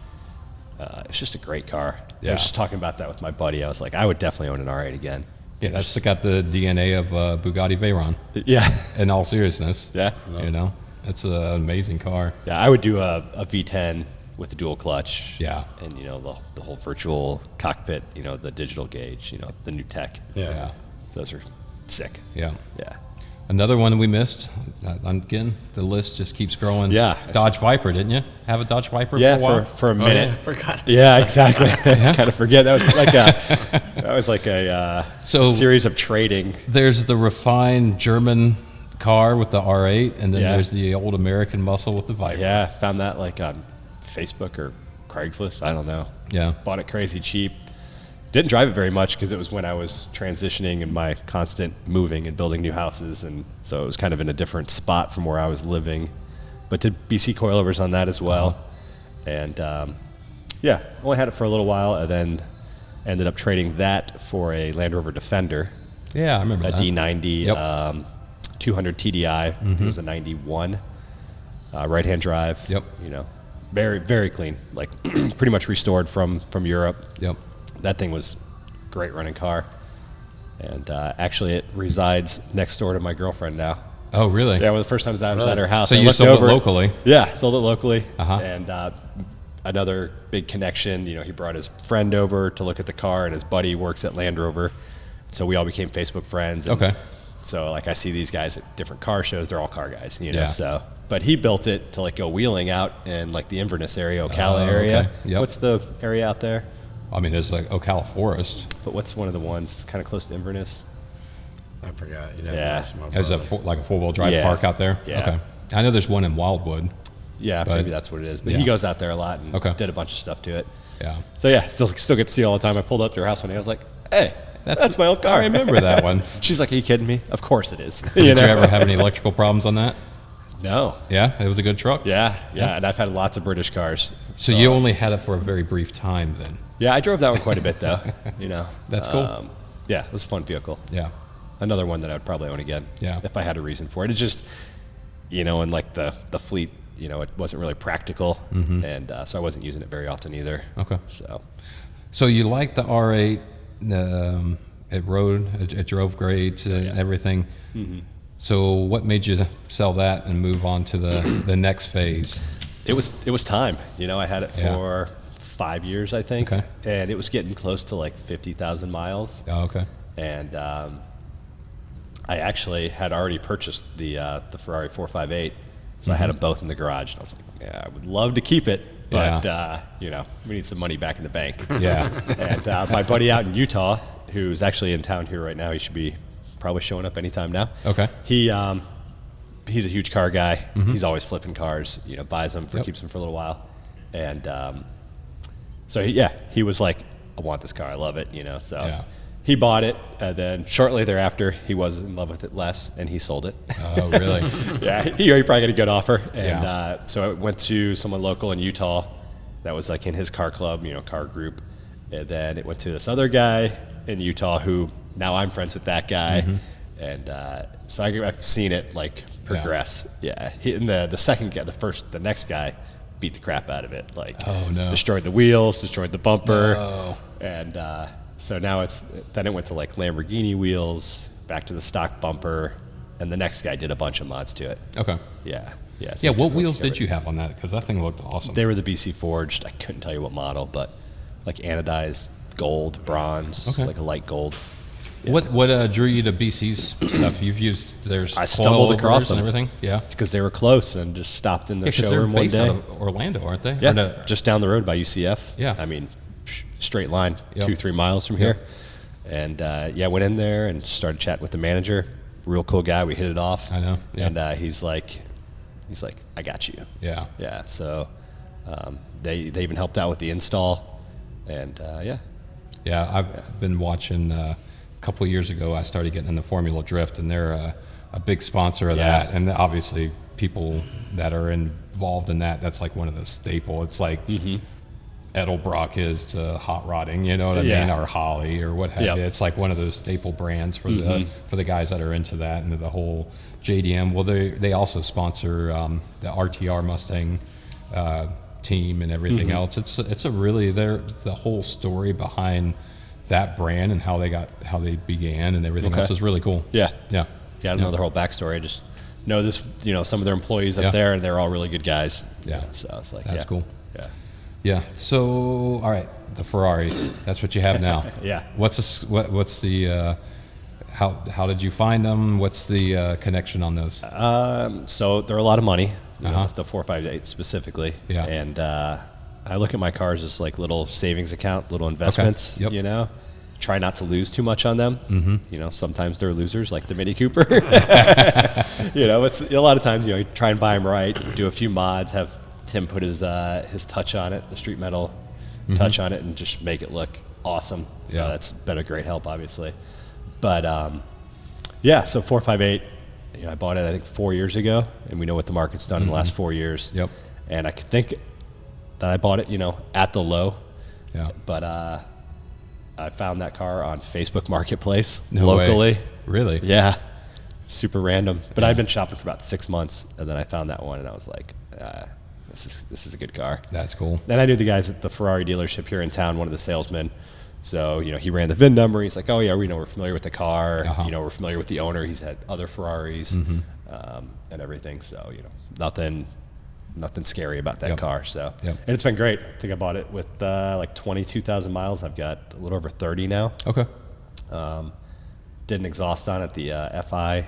Speaker 2: It's just a great car. I
Speaker 1: Yeah.
Speaker 2: was just talking about that with my buddy. I was like, I would definitely own an R8 again.
Speaker 1: Yeah, that's got the DNA of Bugatti Veyron.
Speaker 2: Yeah,
Speaker 1: In all seriousness.
Speaker 2: yeah,
Speaker 1: You know, it's an amazing car.
Speaker 2: yeah. I would do a V10 with a dual clutch.
Speaker 1: Yeah.
Speaker 2: and you know the whole virtual cockpit. You know, the digital gauge. You know, the new tech.
Speaker 3: Yeah.
Speaker 2: Those are sick.
Speaker 1: Yeah.
Speaker 2: Yeah.
Speaker 1: Another one we missed. Again, the list just keeps growing.
Speaker 2: Yeah.
Speaker 1: Dodge Viper, didn't you? Have a Dodge Viper
Speaker 2: Yeah,
Speaker 1: for a while?
Speaker 2: for a
Speaker 3: Oh, yeah,
Speaker 2: minute.
Speaker 3: I forgot.
Speaker 2: Yeah, exactly. Kind of forget that was like a
Speaker 1: So-
Speaker 2: series of trading.
Speaker 1: There's the refined German car with the R8, and then
Speaker 2: Yeah.
Speaker 1: there's the old American muscle with the Viper.
Speaker 2: Yeah, found that like on Facebook or Craigslist. I don't know.
Speaker 1: Yeah.
Speaker 2: Bought it crazy cheap. Didn't drive it very much because it was when I was transitioning and my constant moving and building new houses, and so it was kind of in a different spot from where I was living. But did BC coilovers on that as well, and yeah, only had it for a little while, and then ended up trading that for a Land Rover Defender,
Speaker 1: Yeah, I remember
Speaker 2: a
Speaker 1: that.
Speaker 2: D90
Speaker 1: Yep.
Speaker 2: 200 TDI. I think it was a 91 right-hand drive.
Speaker 1: Yep.
Speaker 2: You know, very very clean, like pretty much restored from Europe.
Speaker 1: Yep.
Speaker 2: That thing was a great running car, and actually it resides next door to my girlfriend now.
Speaker 1: Oh, really?
Speaker 2: Yeah, one of the first times I was at her house.
Speaker 1: So
Speaker 2: I
Speaker 1: you
Speaker 2: looked
Speaker 1: sold
Speaker 2: over
Speaker 1: it locally?
Speaker 2: Yeah, sold it locally.
Speaker 1: Uh-huh.
Speaker 2: And another big connection. You know, he brought his friend over to look at the car, and his buddy works at Land Rover, so we all became Facebook friends. And
Speaker 1: Okay.
Speaker 2: So like I see these guys at different car shows. They're all car guys, you know.
Speaker 1: Yeah.
Speaker 2: So but he built it to like go wheeling out in like the Inverness area, Ocala area.
Speaker 1: Okay. Yep.
Speaker 2: What's the area out there?
Speaker 1: I mean, there's like Ocala Forest.
Speaker 2: But what's one of the ones kind of close to Inverness?
Speaker 3: I forgot.
Speaker 1: There's like a 4-wheel drive park out there.
Speaker 2: Yeah.
Speaker 1: Okay. I know there's one in Wildwood.
Speaker 2: Yeah,
Speaker 1: But-
Speaker 2: maybe that's what it is. But
Speaker 1: yeah.
Speaker 2: he goes out there a lot and
Speaker 1: Okay.
Speaker 2: did a bunch of stuff to it.
Speaker 1: Yeah.
Speaker 2: So yeah, still get to see it all the time. I pulled up to her house one day. I was like, hey, that's my old car.
Speaker 1: I remember that one.
Speaker 2: She's like, are you kidding me? Of course it is.
Speaker 1: So did you ever have any electrical problems on that?
Speaker 2: No.
Speaker 1: Yeah, it was a good truck.
Speaker 2: Yeah. And I've had lots of British cars.
Speaker 1: So you only had it for a very brief time then.
Speaker 2: Yeah, I drove that one quite a bit though.
Speaker 1: That's cool.
Speaker 2: Yeah, it was a fun vehicle.
Speaker 1: Yeah.
Speaker 2: Another one that I would probably own again.
Speaker 1: Yeah.
Speaker 2: If I had a reason for it. It's just, and like the fleet, it wasn't really practical, and so I wasn't using it very often either.
Speaker 1: Okay.
Speaker 2: So
Speaker 1: you liked the R8. It drove great. Everything.
Speaker 2: Mm-hmm.
Speaker 1: So what made you sell that and move on to the next phase?
Speaker 2: it was time. I had it for 5 years, I think,
Speaker 1: Okay.
Speaker 2: and it was getting close to like 50,000 miles.
Speaker 1: Oh, okay.
Speaker 2: And I actually had already purchased the Ferrari 458, so I had them both in the garage. And I was like, yeah, I would love to keep it, but we need some money back in the bank.
Speaker 1: Yeah.
Speaker 2: And my buddy out in Utah, who's actually in town here right now, he should be probably showing up anytime now.
Speaker 1: Okay.
Speaker 2: He's a huge car guy. He's always flipping cars. Buys them keeps them for a little while, and so he was like, I want this car. I love it. So.
Speaker 1: Yeah.
Speaker 2: He bought it, and then shortly thereafter, he was in love with it less, and he sold it.
Speaker 1: Oh, really?
Speaker 2: Yeah, he probably got a good offer. And
Speaker 1: Yeah.
Speaker 2: so I went to someone local in Utah that was like in his car club, car group. And then it went to this other guy in Utah who now I'm friends with that guy. And so I've seen it like progress. Yeah. And the second guy, the next guy beat the crap out of it. Like,
Speaker 1: Oh, no.
Speaker 2: destroyed the wheels, destroyed the bumper.
Speaker 1: No.
Speaker 2: And so now then it went to like Lamborghini wheels, back to the stock bumper, and the next guy did a bunch of mods to it.
Speaker 1: Okay.
Speaker 2: Yeah. So
Speaker 1: Yeah,
Speaker 2: it took
Speaker 1: what
Speaker 2: a
Speaker 1: wheels
Speaker 2: while to
Speaker 1: did you have on that? Because that thing looked awesome.
Speaker 2: They were the BC forged. I couldn't tell you what model, but like anodized gold, bronze,
Speaker 1: Okay.
Speaker 2: like a light gold.
Speaker 1: What drew you to BC's stuff? You've used there's
Speaker 2: I stumbled
Speaker 1: coilovers
Speaker 2: across
Speaker 1: and
Speaker 2: them.
Speaker 1: everything. Yeah.
Speaker 2: Because they were close and just stopped in the
Speaker 1: Because they're
Speaker 2: showroom one
Speaker 1: based
Speaker 2: day.
Speaker 1: out of Orlando, aren't they?
Speaker 2: Yeah,
Speaker 1: Or no?
Speaker 2: just down the road by UCF.
Speaker 1: Yeah.
Speaker 2: I mean, straight line,
Speaker 1: Yep.
Speaker 2: 2-3 miles from here. And went in there and started chatting with the manager. Real cool guy. We hit it off.
Speaker 1: I know, yeah.
Speaker 2: And he's like, I got you.
Speaker 1: Yeah.
Speaker 2: Yeah. So they even helped out with the install. And
Speaker 1: Yeah, I've been watching. A couple of years ago, I started getting into Formula Drift, and they're a big sponsor of
Speaker 2: Yeah.
Speaker 1: that. And obviously, people that are involved in that, that's like one of the staple. It's like Edelbrock is to hot rodding, you know what I
Speaker 2: Yeah.
Speaker 1: mean, or Holly or what have
Speaker 2: Yep.
Speaker 1: you. It's like one of those staple brands for the guys that are into that and the whole JDM. Well, they also sponsor the RTR Mustang team and everything else. It's a really the whole story behind that brand and how they began and everything
Speaker 2: Okay.
Speaker 1: else is really cool.
Speaker 2: Yeah.
Speaker 1: Yeah.
Speaker 2: I don't know their whole backstory. I just know this, some of their employees up
Speaker 1: Yeah.
Speaker 2: there, and they're all really good guys.
Speaker 1: Yeah.
Speaker 2: So it's like,
Speaker 1: That's cool.
Speaker 2: Yeah.
Speaker 1: Yeah. So, all right, the Ferraris. That's what you have now.
Speaker 2: Yeah.
Speaker 1: What's the how did you find them? What's the connection on those?
Speaker 2: So they're a lot of money,
Speaker 1: Uh-huh.
Speaker 2: the 458 specifically.
Speaker 1: Yeah.
Speaker 2: And I look at my cars as like little savings account, little investments.
Speaker 1: Yep.
Speaker 2: Try not to lose too much on them. Mm-hmm. Sometimes they're losers, like the Mini Cooper. It's a lot of times you try and buy them right, do a few mods, have Tim put his touch on it, the street metal touch on it, and just make it look awesome. So
Speaker 1: Yeah.
Speaker 2: that's been a great help, obviously. But so 458. I bought it I think 4 years ago, and we know what the market's done in the last 4 years.
Speaker 1: Yep.
Speaker 2: And I could think that I bought it, at the low.
Speaker 1: Yeah.
Speaker 2: But I found that car on Facebook Marketplace
Speaker 1: No
Speaker 2: locally.
Speaker 1: way. Really?
Speaker 2: Yeah. Super random. But I'd been shopping for about 6 months, and then I found that one, and I was like, this is a good car.
Speaker 1: That's cool.
Speaker 2: Then I knew the guys at the Ferrari dealership here in town, one of the salesmen. So, he ran the VIN number. He's like, oh, yeah, we're familiar with the car.
Speaker 1: Uh-huh.
Speaker 2: We're familiar with the owner. He's had other Ferraris and everything. So, nothing scary about that
Speaker 1: Yep.
Speaker 2: car. So,
Speaker 1: Yep.
Speaker 2: and it's been great. I think I bought it with like 22,000 miles. I've got a little over 30 now.
Speaker 1: Okay.
Speaker 2: Did an exhaust on it, the FI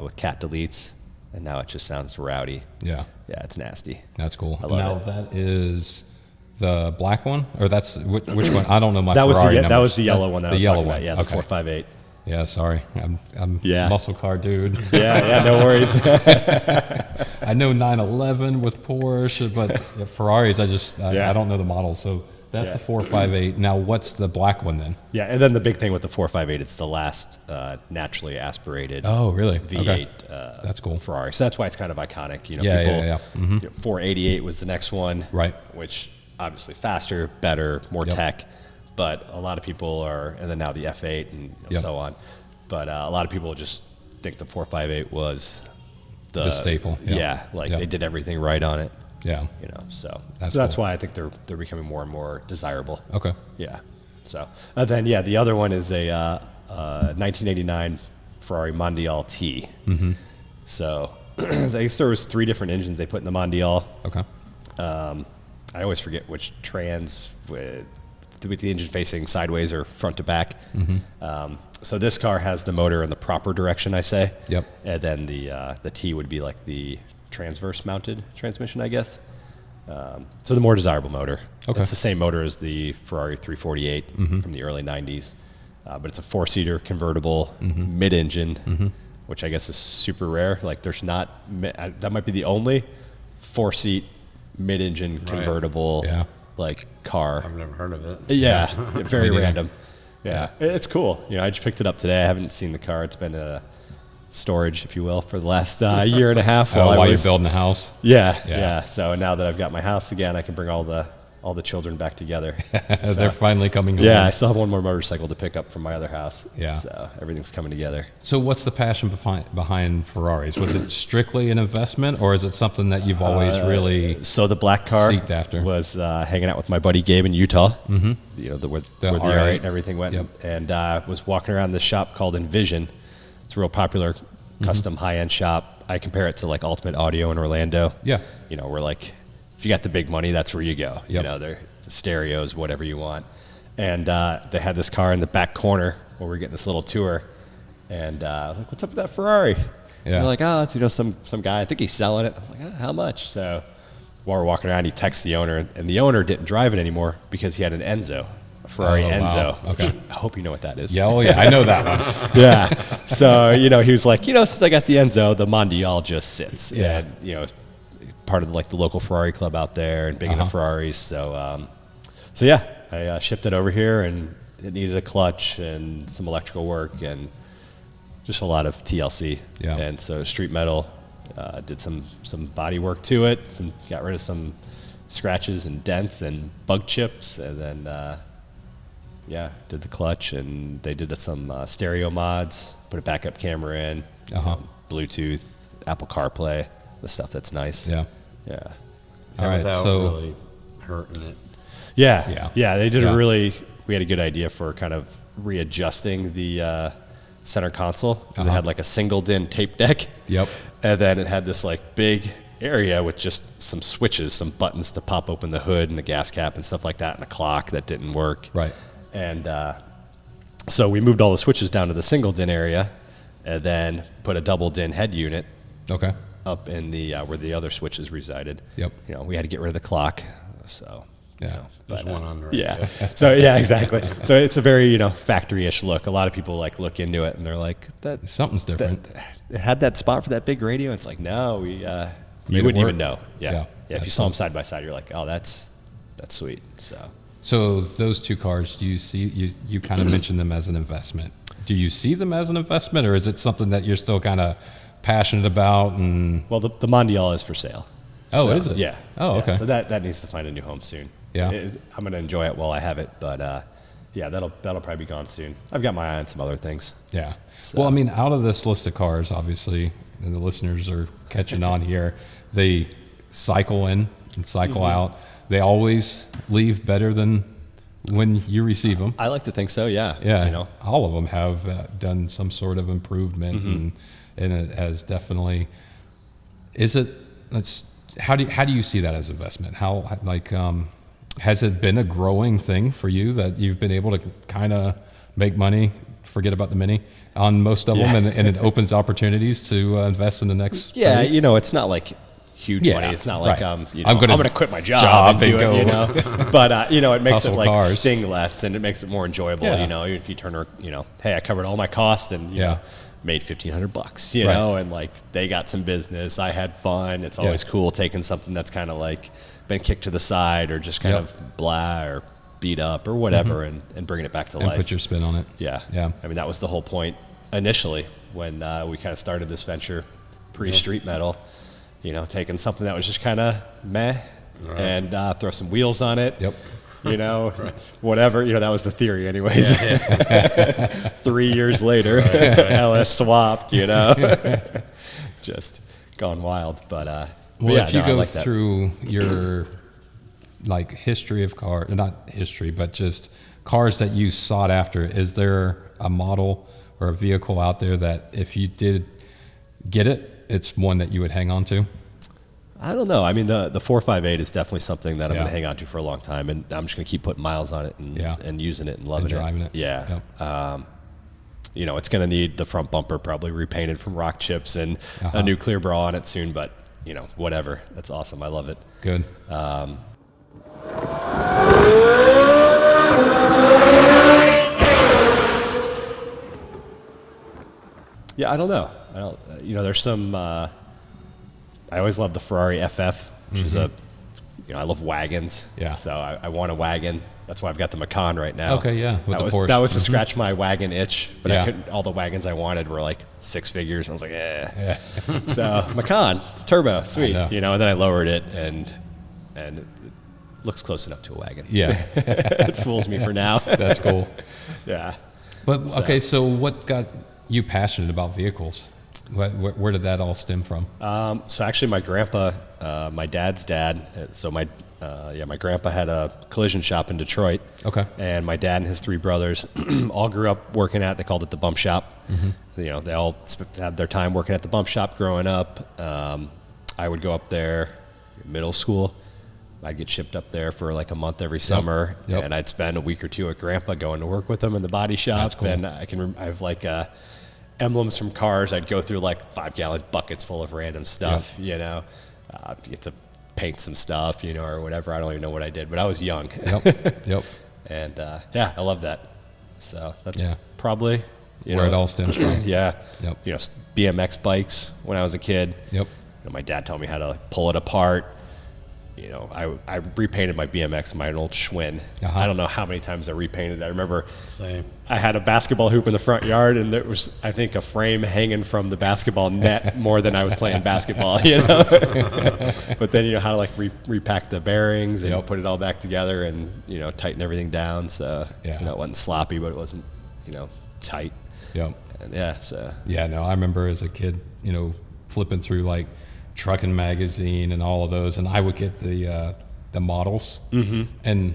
Speaker 2: with cat deletes. and now it just sounds rowdy.
Speaker 1: Yeah.
Speaker 2: Yeah, it's nasty.
Speaker 1: That's cool.
Speaker 2: I love
Speaker 1: now
Speaker 2: it.
Speaker 1: that is the black one, or that's which one? I don't know my
Speaker 2: That was
Speaker 1: Ferrari
Speaker 2: that
Speaker 1: numbers.
Speaker 2: was the yellow one. That I
Speaker 1: the
Speaker 2: was
Speaker 1: yellow
Speaker 2: talking
Speaker 1: one.
Speaker 2: about. Yeah, the
Speaker 1: Okay.
Speaker 2: 458.
Speaker 1: Yeah, sorry. I'm
Speaker 2: Yeah.
Speaker 1: muscle car dude.
Speaker 2: Yeah, no worries.
Speaker 1: I know 911 with Porsche, but Ferraris,
Speaker 2: Yeah.
Speaker 1: I don't know the model. So that's
Speaker 2: Yeah.
Speaker 1: the 458. Now, what's the black one then?
Speaker 2: Yeah, and then the big thing with the 458, it's the last naturally aspirated
Speaker 1: Oh, really?
Speaker 2: V8
Speaker 1: Okay. That's cool.
Speaker 2: Ferrari. So that's why it's kind of iconic. You know,
Speaker 1: Yeah,
Speaker 2: people,
Speaker 1: yeah, yeah. Mm-hmm.
Speaker 2: 488 was the next one,
Speaker 1: Right.
Speaker 2: which obviously faster, better, more
Speaker 1: Yep.
Speaker 2: tech. But a lot of people are, and then now the F8 and
Speaker 1: Yep.
Speaker 2: so on. But a lot of people just think the 458 was
Speaker 1: The staple, yeah.
Speaker 2: Yeah, like
Speaker 1: Yeah.
Speaker 2: they did everything right on it.
Speaker 1: Yeah.
Speaker 2: You know, so
Speaker 1: That's
Speaker 2: that's
Speaker 1: cool.
Speaker 2: why I think they're becoming more and more desirable.
Speaker 1: Okay.
Speaker 2: Yeah. So then the other one is a 1989 Ferrari Mondial T.
Speaker 1: Mm-hmm.
Speaker 2: So I guess there was 3 different engines they put in the Mondial.
Speaker 1: Okay.
Speaker 2: I always forget which trans with the engine facing sideways or front to back. So this car has the motor in the proper direction, I say.
Speaker 1: Yep.
Speaker 2: And then the T would be like the transverse mounted transmission, I guess. So the more desirable motor.
Speaker 1: Okay.
Speaker 2: It's the same motor as the Ferrari 348 from the early 90s. But it's a 4-seater convertible mid-engine, which I guess is super rare. Like there's not, that might be the only 4-seat mid-engine convertible
Speaker 1: Yeah.
Speaker 2: like car.
Speaker 3: I've never heard of it.
Speaker 2: Yeah, very
Speaker 1: Me neither.
Speaker 2: random. Yeah, it's cool. You know, I just picked it up today. I haven't seen the car. It's been storage, if you will, for the last year and a half.
Speaker 1: While you're building the house?
Speaker 2: Yeah,
Speaker 1: Yeah.
Speaker 2: yeah. So now that I've got my house again, I can bring all the children back together.
Speaker 1: They're finally coming home.
Speaker 2: Yeah, I still have one more motorcycle to pick up from my other house.
Speaker 1: Yeah.
Speaker 2: So everything's coming together.
Speaker 1: So what's the passion behind Ferraris? Was it strictly an investment, or is it something that you've always really...
Speaker 2: So the black car
Speaker 1: Seeked after.
Speaker 2: was hanging out with my buddy Gabe in Utah. Mm-hmm. You know, where the
Speaker 1: R8.
Speaker 2: R8 and everything went.
Speaker 1: Yep.
Speaker 2: And was walking around this shop called Envision. It's a real popular custom high-end shop. I compare it to like Ultimate Audio in Orlando.
Speaker 1: Yeah.
Speaker 2: You know, we're like, if you got the big money, that's where you go. You
Speaker 1: Yep.
Speaker 2: know, they're the stereos, whatever you want. And they had this car in the back corner where we're getting this little tour. And I was like, what's up with that Ferrari?
Speaker 1: Yeah.
Speaker 2: And they're like, oh, it's, some guy. I think he's selling it. I was like, how much? So while we're walking around, he texts the owner. And the owner didn't drive it anymore because he had an Enzo, a Ferrari
Speaker 1: Oh, wow.
Speaker 2: Enzo.
Speaker 1: Okay.
Speaker 2: I hope you know what that is.
Speaker 1: Yeah, oh yeah, I know that one.
Speaker 2: Yeah. So, you know, he was like, you know, since I got the Enzo, the Mondial just sits.
Speaker 1: Yeah.
Speaker 2: And, you know, part of the local Ferrari club out there and big into Ferraris. So yeah, I shipped it over here and it needed a clutch and some electrical work and just a lot of TLC.
Speaker 1: Yeah.
Speaker 2: And so street metal, did some body work to it, got rid of some scratches and dents and bug chips, and then did the clutch, and they did some stereo mods, put a backup camera in, Bluetooth, Apple CarPlay, the stuff that's nice.
Speaker 1: Yeah.
Speaker 2: Yeah.
Speaker 1: All right,
Speaker 3: Without
Speaker 1: so...
Speaker 3: really hurting it.
Speaker 2: Yeah. They did
Speaker 1: Yeah.
Speaker 2: we had a good idea for kind of readjusting the center console because it had like a single DIN tape deck.
Speaker 1: Yep.
Speaker 2: And then it had this like big area with just some switches, some buttons to pop open the hood and the gas cap and stuff like that, and a clock that didn't work.
Speaker 1: Right.
Speaker 2: And so we moved all the switches down to the single DIN area and then put a double DIN head unit
Speaker 1: Okay.
Speaker 2: up in the where the other switches resided.
Speaker 1: Yep.
Speaker 2: You know, we had to get rid of the clock. So,
Speaker 1: Yeah.
Speaker 2: you know,
Speaker 3: There's one on the
Speaker 2: yeah.
Speaker 3: radio.
Speaker 2: So yeah, exactly. So it's a very, factory-ish look. A lot of people like look into it and they're like,
Speaker 1: Something's different.
Speaker 2: it had that spot for that big radio. It's like, no,
Speaker 1: Made
Speaker 2: you
Speaker 1: it
Speaker 2: wouldn't
Speaker 1: work.
Speaker 2: even know. Yeah.
Speaker 1: Yeah.
Speaker 2: Yeah. If you saw them side by side, you're like, oh, that's sweet.
Speaker 1: So those two cars, do you see, you kind of mentioned them as an investment. Do you see them as an investment, or is it something that you're still kind of passionate about? And
Speaker 2: Well, the Mondial is for sale.
Speaker 1: Oh,
Speaker 2: So,
Speaker 1: is it?
Speaker 2: Yeah.
Speaker 1: Oh,
Speaker 2: Yeah.
Speaker 1: okay.
Speaker 2: So that needs to find a new home soon.
Speaker 1: Yeah.
Speaker 2: I'm going to enjoy it while I have it, but yeah, that'll probably be gone soon. I've got my eye on some other things.
Speaker 1: Yeah.
Speaker 2: So-
Speaker 1: Well, I mean, out of this list of cars, obviously, and the listeners are catching on here, they cycle in and cycle out. They always leave better than when you receive them.
Speaker 2: I like to think so. Yeah.
Speaker 1: Yeah. All of them have done some sort of improvement, and it has definitely. How do you see that as investment? How has it been a growing thing for you that you've been able to kind of make money forget about the Mini on most of them, and it opens opportunities to invest in the next.
Speaker 2: Yeah,
Speaker 1: phase.
Speaker 2: you know, it's not like huge money. It's not like
Speaker 1: right.
Speaker 2: you know,
Speaker 1: I'm
Speaker 2: going to quit my job and do
Speaker 1: go.
Speaker 2: it. You know, but you know, it makes it
Speaker 1: Hustle
Speaker 2: like
Speaker 1: cars.
Speaker 2: sting less, and it makes it more enjoyable.
Speaker 1: Yeah.
Speaker 2: You know, if you turn, you know, hey, I covered all my costs, and you know, made $1,500. You
Speaker 1: Right.
Speaker 2: know, and like they got some business. I had fun. It's always cool taking something that's kind of like been kicked to the side or just kind of blah or beat up or whatever, and bringing it back to
Speaker 1: and
Speaker 2: life.
Speaker 1: put your spin on it.
Speaker 2: Yeah.
Speaker 1: Yeah.
Speaker 2: I mean, that was the whole point initially when we kind of started this venture pre-street metal, you know, taking something that was just kind of meh and throw some wheels on it.
Speaker 1: Yep.
Speaker 2: You know, whatever. You know, that was the theory anyways. 3 years later, LS swapped, you know. Just gone wild. But,
Speaker 1: Well,
Speaker 2: yeah,
Speaker 1: if you
Speaker 2: no, I
Speaker 1: go
Speaker 2: like that.
Speaker 1: through your like history of car, not history, but just cars that you sought after, is there a model or a vehicle out there that if you did get it, it's one that you would hang on to?
Speaker 2: I don't know. I mean, the 458 is definitely something that I'm
Speaker 1: Yeah.
Speaker 2: going to hang on to for a long time, and I'm just going to keep putting miles on it and using it and loving
Speaker 1: And driving it.
Speaker 2: Yeah.
Speaker 1: Yep.
Speaker 2: You know, it's going to need the front bumper probably repainted from rock chips and a new clear bra on it soon, but, you know, whatever. That's awesome. I love it.
Speaker 1: Good.
Speaker 2: Yeah, I don't know. You know, there's some. I always love the Ferrari FF, which is a. You know, I love wagons.
Speaker 1: Yeah.
Speaker 2: So I want a wagon. That's why I've got the Macan right now.
Speaker 1: Okay, yeah, with
Speaker 2: That
Speaker 1: the
Speaker 2: was
Speaker 1: Porsche.
Speaker 2: that was to scratch my wagon itch, but
Speaker 1: Yeah.
Speaker 2: I couldn't. All the wagons I wanted were like 6 figures. I was like, eh. So Macan turbo, sweet.
Speaker 1: know.
Speaker 2: You know, and then I lowered it, and it looks close enough to a wagon.
Speaker 1: Yeah.
Speaker 2: It fools me for now.
Speaker 1: That's cool.
Speaker 2: Yeah.
Speaker 1: But okay, so what got you passionate about vehicles? Where did that all stem from?
Speaker 2: So actually, my grandpa, my dad's dad, so my grandpa had a collision shop in Detroit.
Speaker 1: Okay.
Speaker 2: And my dad and his 3 brothers all grew up working at, they called it the bump shop. You know, they all had their time working at the bump shop growing up. I would go up there middle school. I'd get shipped up there for like a month every summer,
Speaker 1: Yep.
Speaker 2: and I'd spend a week or two at grandpa going to work with him in the body shop.
Speaker 1: That's cool.
Speaker 2: And I have like emblems from cars. I'd go through like 5-gallon buckets full of random stuff, you know, get to paint some stuff, you know, or whatever. I don't even know what I did, but I was young.
Speaker 1: Yep.
Speaker 2: And yeah, I love that. So that's
Speaker 1: Yeah.
Speaker 2: probably
Speaker 1: Where it all stems from.
Speaker 2: yeah.
Speaker 1: Yep.
Speaker 2: You know, BMX bikes when I was a kid.
Speaker 1: Yep.
Speaker 2: You know, my dad taught me how to like, pull it apart. You know, I repainted my BMX, my old Schwinn. I don't know how many times I repainted it. I remember
Speaker 3: Same.
Speaker 2: I had a basketball hoop in the front yard, and there was, I think, a frame hanging from the basketball net more than I was playing basketball, you know? But then you know how to like repack the bearings and put it all back together and, you know, tighten everything down. So, you know, it wasn't sloppy, but it wasn't, you know, tight.
Speaker 1: Yep.
Speaker 2: And yeah, so.
Speaker 1: Yeah, no, I remember as a kid, you know, flipping through like Truckin' Magazine and all of those, and I would get the models, and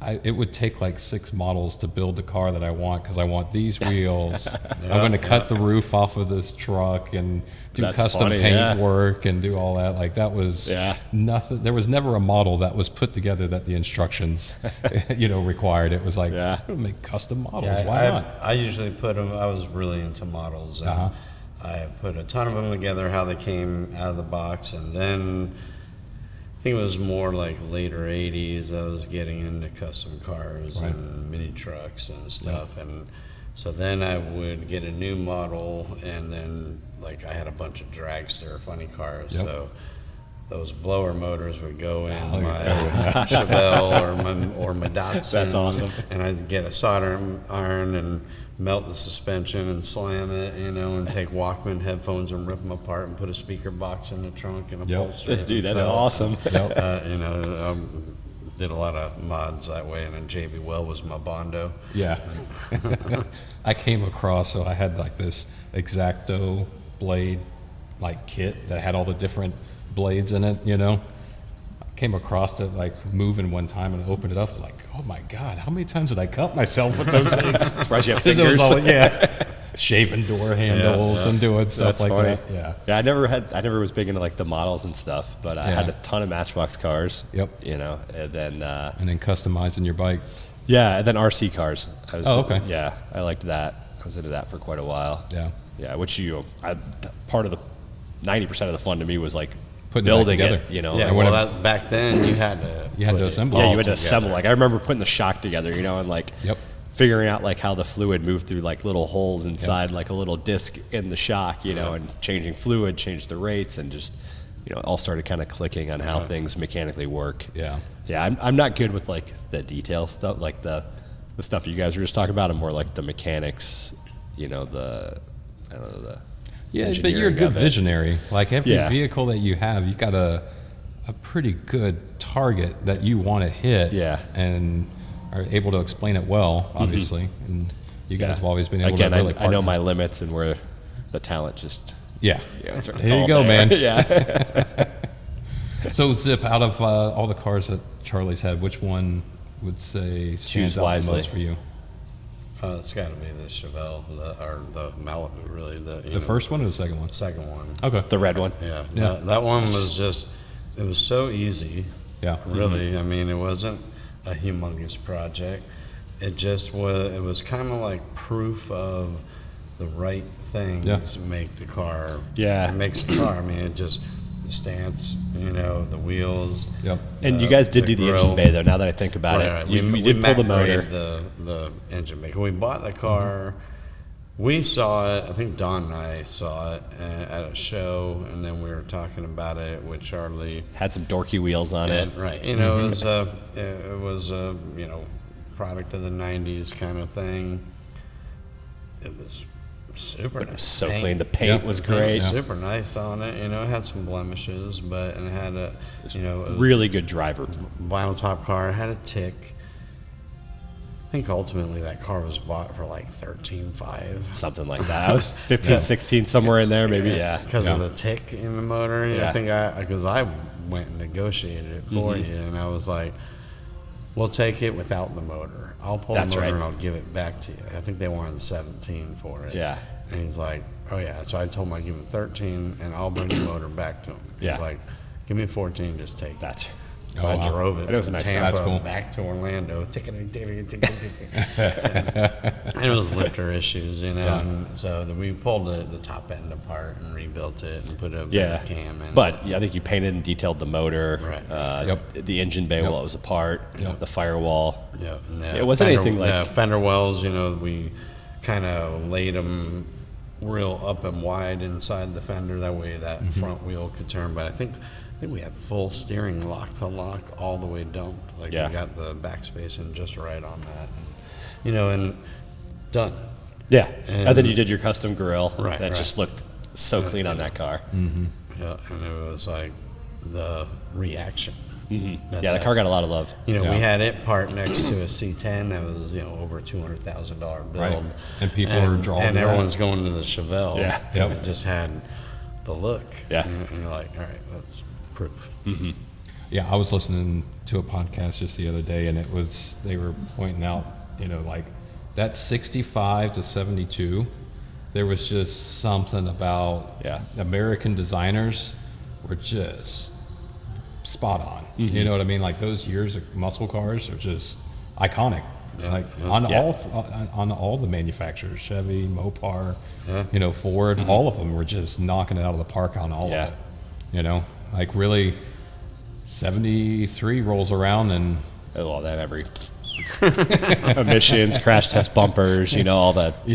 Speaker 1: it would take like 6 models to build the car that I want, because I want these wheels. I'm going to cut the roof off of this truck and do
Speaker 2: That's
Speaker 1: custom
Speaker 2: funny,
Speaker 1: paint work and do all that. Like that was nothing. There was never a model that was put together that the instructions, you know, required. It was like, we'll make custom models. Why not?
Speaker 3: I usually put them. I was really into models. And I put a ton of them together, how they came out of the box, and then I think it was more like later 80s, I was getting into custom cars and mini trucks and stuff, and so then I would get a new model, and then like I had a bunch of dragster funny cars, so those blower motors would go in my Chevelle or my Datsun.
Speaker 2: That's awesome.
Speaker 3: And I'd get a soldering iron and melt the suspension and slam it, you know, and take Walkman headphones and rip them apart and put a speaker box in the trunk and a bolster.
Speaker 2: Dude, that's awesome.
Speaker 3: You know, did a lot of mods that way, and then JB Well was my Bondo.
Speaker 1: Yeah. I came across, so I had like this X-Acto blade like kit that had all the different blades in it, you know. I came across it like moving one time and I opened it up like, oh my God, how many times did I cut myself with those things?
Speaker 2: Surprised you have
Speaker 1: 'Cause it was
Speaker 2: fingers.
Speaker 1: all, shaving door handles and doing stuff
Speaker 2: That's
Speaker 1: like
Speaker 2: funny.
Speaker 1: that.
Speaker 2: Yeah, I never was big into like the models and stuff, but I had a ton of Matchbox cars.
Speaker 1: Yep.
Speaker 2: You know, and then
Speaker 1: And then customizing your bike.
Speaker 2: and then RC cars.
Speaker 1: Oh, okay.
Speaker 2: Yeah, I liked that. I was into that for quite a while.
Speaker 1: Yeah.
Speaker 2: Yeah, which part of the 90% of the fun to me was like
Speaker 1: Putting it back
Speaker 2: building
Speaker 1: together.
Speaker 2: it, you know.
Speaker 3: Yeah,
Speaker 2: like,
Speaker 3: well, back then you had to
Speaker 1: assemble.
Speaker 2: yeah,
Speaker 1: all
Speaker 2: you had to
Speaker 3: together.
Speaker 2: assemble. Like I remember putting the shock together, you know, and like
Speaker 1: Yep.
Speaker 2: figuring out like how the fluid moved through like little holes inside like a little disc in the shock, you know, and changing fluid, changed the rates, and just, you know, it all started kind of clicking on how things mechanically work.
Speaker 1: Yeah.
Speaker 2: Yeah, I'm not good with like the detail stuff, like the stuff you guys were just talking about. I'm more like the mechanics, you know, I don't know, the
Speaker 1: Yeah, but you're a
Speaker 2: engineering
Speaker 1: good
Speaker 2: of it.
Speaker 1: visionary. Like every
Speaker 2: Yeah.
Speaker 1: vehicle that you have, you've got a pretty good target that you want to hit.
Speaker 2: Yeah.
Speaker 1: And are able to explain it well, obviously. And you guys have always been able
Speaker 2: Again,
Speaker 1: to really
Speaker 2: I know
Speaker 1: partner.
Speaker 2: my limits and where the talent just.
Speaker 1: Yeah.
Speaker 2: Yeah, it's
Speaker 1: There you
Speaker 2: all
Speaker 1: go,
Speaker 2: there.
Speaker 1: man.
Speaker 2: Yeah.
Speaker 1: So, Zip, out of all the cars that Charlie's had, which one would say stands
Speaker 2: Choose
Speaker 1: out the
Speaker 2: wisely.
Speaker 1: most for you?
Speaker 3: It's got to be the Chevelle, or the Malibu, really.
Speaker 1: The first one or the second one?
Speaker 3: second one.
Speaker 1: Okay.
Speaker 2: The red one.
Speaker 3: Yeah,
Speaker 1: Yeah.
Speaker 3: That one was just, it was so easy.
Speaker 1: Yeah.
Speaker 3: Really, I mean, it wasn't a humongous project. It just was. It was kind of like proof of the right things make the car.
Speaker 2: Yeah.
Speaker 3: It makes the car. I mean, it just the stance, you know, the wheels.
Speaker 1: Yep.
Speaker 2: And you guys did do the engine
Speaker 3: grill.
Speaker 2: bay though. Now that I think about
Speaker 3: Right,
Speaker 2: it,
Speaker 3: right.
Speaker 2: you did pull the motor.
Speaker 3: Macrated the engine bay. We bought the car. We saw it. I think Don and I saw it at a show, and then we were talking about it with Charlie.
Speaker 2: Had some dorky wheels on it.
Speaker 3: And, right, you know, it was a you know, product of the '90s kind of thing. It was super.
Speaker 2: But it was so
Speaker 3: nice.
Speaker 2: clean. The paint was
Speaker 3: The paint
Speaker 2: great.
Speaker 3: was super nice on it. You know, it had some blemishes, but and it had a you know it was
Speaker 2: Really good driver.
Speaker 3: vinyl top car. It had a tick. I think ultimately that car was bought for like $13,500.
Speaker 2: Something like that. I was 15, 16, somewhere in there, maybe. Yeah.
Speaker 3: Because of the tick in the motor.
Speaker 2: Yeah.
Speaker 3: I think because I went and negotiated it for you, and I was like, we'll take it without the motor. I'll pull
Speaker 2: That's
Speaker 3: the motor
Speaker 2: right.
Speaker 3: and I'll give it back to you. I think they wanted 17 for it.
Speaker 2: Yeah.
Speaker 3: And he's like, oh yeah. So I told him I'd give him 13 and I'll bring the motor back to him.
Speaker 2: Yeah.
Speaker 3: He's like, give me 14, just take it.
Speaker 2: That's.
Speaker 3: So I drove it
Speaker 2: And it was a
Speaker 3: from
Speaker 2: nice car.
Speaker 3: Tampa
Speaker 1: That's cool.
Speaker 3: back to Orlando. And it was lifter issues, you know.
Speaker 1: Yeah.
Speaker 3: And so we pulled the top end apart and rebuilt it and put a
Speaker 2: Yeah.
Speaker 3: better cam in.
Speaker 2: But yeah, I think you painted and detailed the motor.
Speaker 3: Right.
Speaker 1: Yep.
Speaker 2: The engine bay while it was apart.
Speaker 1: Yep.
Speaker 2: The firewall.
Speaker 3: yeah, and
Speaker 2: It wasn't anything like-
Speaker 3: the fender wells. You know, we kind of laid them real up and wide inside the fender. That way, that
Speaker 2: Mm-hmm.
Speaker 3: front wheel could turn. But I think we had full steering lock to lock all the way dumped. Like
Speaker 2: Yeah.
Speaker 3: we got the backspace in just right on that. You know, and done.
Speaker 2: Yeah. And then
Speaker 3: And-
Speaker 2: you did your custom grill.
Speaker 3: Right,
Speaker 2: That
Speaker 3: right.
Speaker 2: just looked so clean on that car.
Speaker 3: Yeah, and it was like the reaction.
Speaker 2: Yeah, the car got a lot of love.
Speaker 3: You know,
Speaker 1: Yeah.
Speaker 3: we had it parked next to a C10 that was, you know, over $200,000 build.
Speaker 1: Right. And people were drawn
Speaker 3: And
Speaker 1: to that.
Speaker 3: everyone's going to the Chevelle.
Speaker 2: Yeah.
Speaker 3: And
Speaker 1: Yep.
Speaker 3: it just had the look.
Speaker 2: Yeah.
Speaker 3: And you're like, all right, that's proof.
Speaker 1: Yeah, I was listening to a podcast just the other day, and they were pointing out, you know, like that 65 to 72, there was just something about American designers were just spot on. You know what I mean? Like those years of muscle cars are just iconic. Like on all the manufacturers, Chevy, Mopar, you know, Ford, all of them were just knocking it out of the park on all of it. You know, like really 73 rolls around and
Speaker 2: Well, that every emissions, crash test bumpers, you know, all that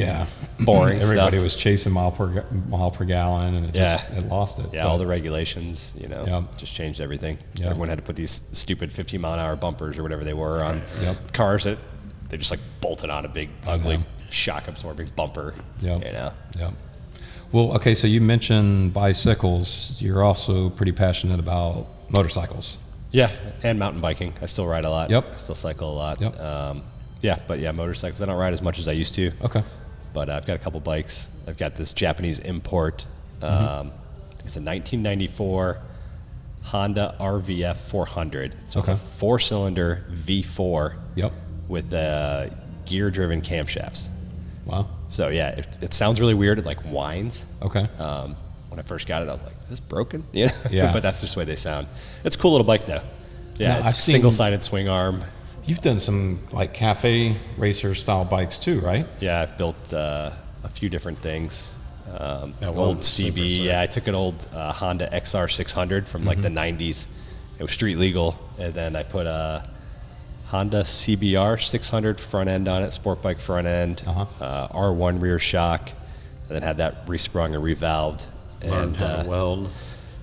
Speaker 2: boring
Speaker 1: everybody
Speaker 2: stuff.
Speaker 1: was chasing mile per gallon, and it lost it.
Speaker 2: Yeah,
Speaker 1: But-
Speaker 2: all the regulations, you know, just changed everything.
Speaker 1: Yeah.
Speaker 2: Everyone had to put these stupid 15-mile-an-hour bumpers or whatever they were on
Speaker 1: Yep.
Speaker 2: cars that they just like bolted on a big, ugly, shock-absorbing bumper.
Speaker 1: Yep.
Speaker 2: You know,
Speaker 1: Yeah. Well, okay, so you mentioned bicycles. You're also pretty passionate about motorcycles.
Speaker 2: yeah, and mountain biking. I still ride a lot.
Speaker 1: Yep.
Speaker 2: I still cycle a lot.
Speaker 1: Yep.
Speaker 2: But motorcycles. I don't ride as much as I used to.
Speaker 1: Okay.
Speaker 2: But I've got a couple bikes. I've got this Japanese import. It's a 1994 Honda RVF 400. So it's a
Speaker 1: Okay.
Speaker 2: 4-cylinder V4
Speaker 1: Yep.
Speaker 2: with gear-driven camshafts.
Speaker 1: Wow.
Speaker 2: So yeah, it sounds really weird. It like whines.
Speaker 1: Okay.
Speaker 2: When I first got it, I was like, "Is this broken?" You know?
Speaker 1: Yeah.
Speaker 2: But that's just the way they sound. It's a cool little bike though. Yeah,
Speaker 1: No,
Speaker 2: it's
Speaker 1: I've seen-
Speaker 2: single-sided swing arm.
Speaker 1: You've done some like cafe racer style bikes too, right?
Speaker 2: Yeah, I've built a few different things.
Speaker 3: That
Speaker 2: Old
Speaker 3: one's super
Speaker 2: CB.
Speaker 3: sick.
Speaker 2: Yeah, I took an old Honda XR600 from like the 90s. It was street legal. And then I put a Honda CBR 600 front end on it, sport bike front end, R1 rear shock, and then had that resprung and revalved.
Speaker 3: Learned how to weld.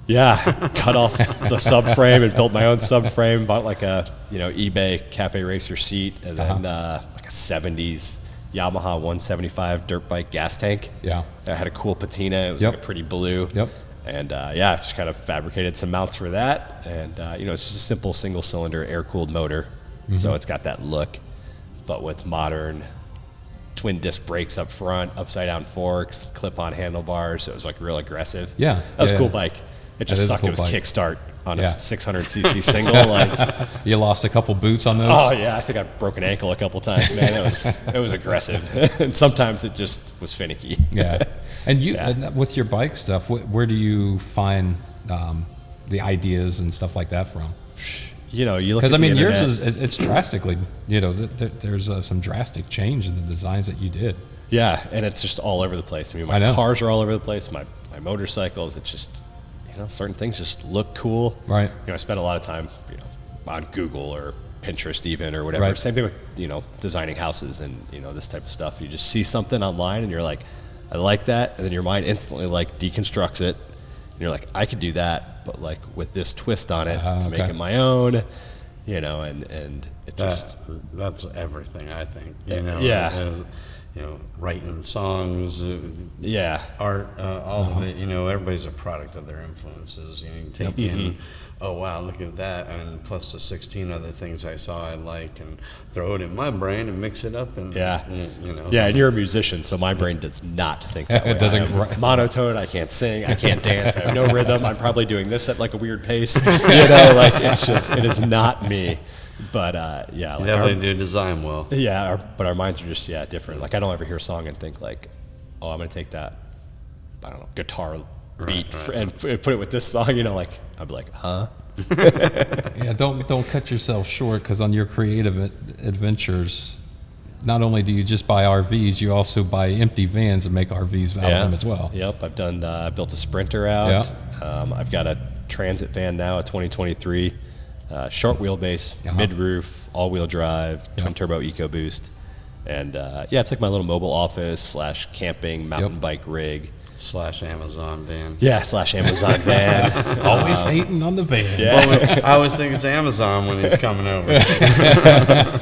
Speaker 2: Yeah, cut off the subframe and built my own subframe. Bought like a eBay cafe racer seat, and then like a '70s Yamaha 175 dirt bike gas tank.
Speaker 1: Yeah,
Speaker 2: that had a cool patina. It was
Speaker 1: Yep.
Speaker 2: like a pretty blue.
Speaker 1: Yep.
Speaker 2: And yeah, just kind of fabricated some mounts for that, and it's just a simple single cylinder air cooled motor, so it's got that look, but with modern twin disc brakes up front, upside down forks, clip on handlebars. It was like real aggressive.
Speaker 1: Yeah,
Speaker 2: that was
Speaker 1: yeah,
Speaker 2: a cool
Speaker 1: yeah.
Speaker 2: bike. It
Speaker 1: That
Speaker 2: just
Speaker 1: is a
Speaker 2: sucked.
Speaker 1: cool
Speaker 2: It was
Speaker 1: bike.
Speaker 2: kickstart on
Speaker 1: Yeah.
Speaker 2: a 600cc single. Like,
Speaker 1: You lost a couple boots on those.
Speaker 2: oh yeah, I think I broke an ankle a couple times. Man, it was aggressive, and sometimes it just was finicky.
Speaker 1: Yeah. And you,
Speaker 2: Yeah.
Speaker 1: and with your bike stuff, where do you find the ideas and stuff like that from?
Speaker 2: You look
Speaker 1: Because
Speaker 2: at
Speaker 1: I mean,
Speaker 2: the
Speaker 1: yours
Speaker 2: internet.
Speaker 1: is it's drastically, there's some drastic change in the designs that you did.
Speaker 2: Yeah, and it's just all over the place. I mean,
Speaker 1: I
Speaker 2: my
Speaker 1: know.
Speaker 2: cars are all over the place. My motorcycles. It's just certain things just look cool.
Speaker 1: Right.
Speaker 2: I spend a lot of time on Google or Pinterest even or whatever.
Speaker 1: Right.
Speaker 2: Same thing with designing houses and this type of stuff. You just see something online and you're like, I like that, and then your mind instantly like deconstructs it. And you're like, I could do that, but like with this twist on it to make
Speaker 1: okay.
Speaker 2: it my own. And it just
Speaker 3: That's everything, I think.
Speaker 2: Yeah.
Speaker 3: Writing songs,
Speaker 2: yeah.
Speaker 3: art, all of it. Everybody's a product of their influences. You take in, oh wow, look at that, and plus the 16 other things I saw I like, and throw it in my brain and mix it up, and
Speaker 2: Yeah, and you're a musician, so my brain does not think that way.
Speaker 1: It doesn't-
Speaker 2: I'm monotone. I can't sing. I can't dance. I have no rhythm. I'm probably doing this at like a weird pace. Like it is not me. But yeah, like
Speaker 3: definitely do design well.
Speaker 2: but our minds are just different. Like I don't ever hear a song and think like, oh, I'm gonna take that, I don't know, guitar beat and put it with this song. Like I'd be like, huh?
Speaker 1: Yeah, don't cut yourself short, because on your creative adventures, not only do you just buy RVs, you also buy empty vans and make RVs out of them as well.
Speaker 2: Yep, I've done. Built a Sprinter out. I've got a Transit van now, a 2023, short wheelbase, mid-roof, all-wheel drive, twin turbo EcoBoost, and it's like my little mobile office / camping mountain bike rig.
Speaker 3: / Amazon van.
Speaker 2: Yeah, / Amazon van.
Speaker 1: Always hating on the van.
Speaker 3: Well, I always think it's Amazon when he's coming over.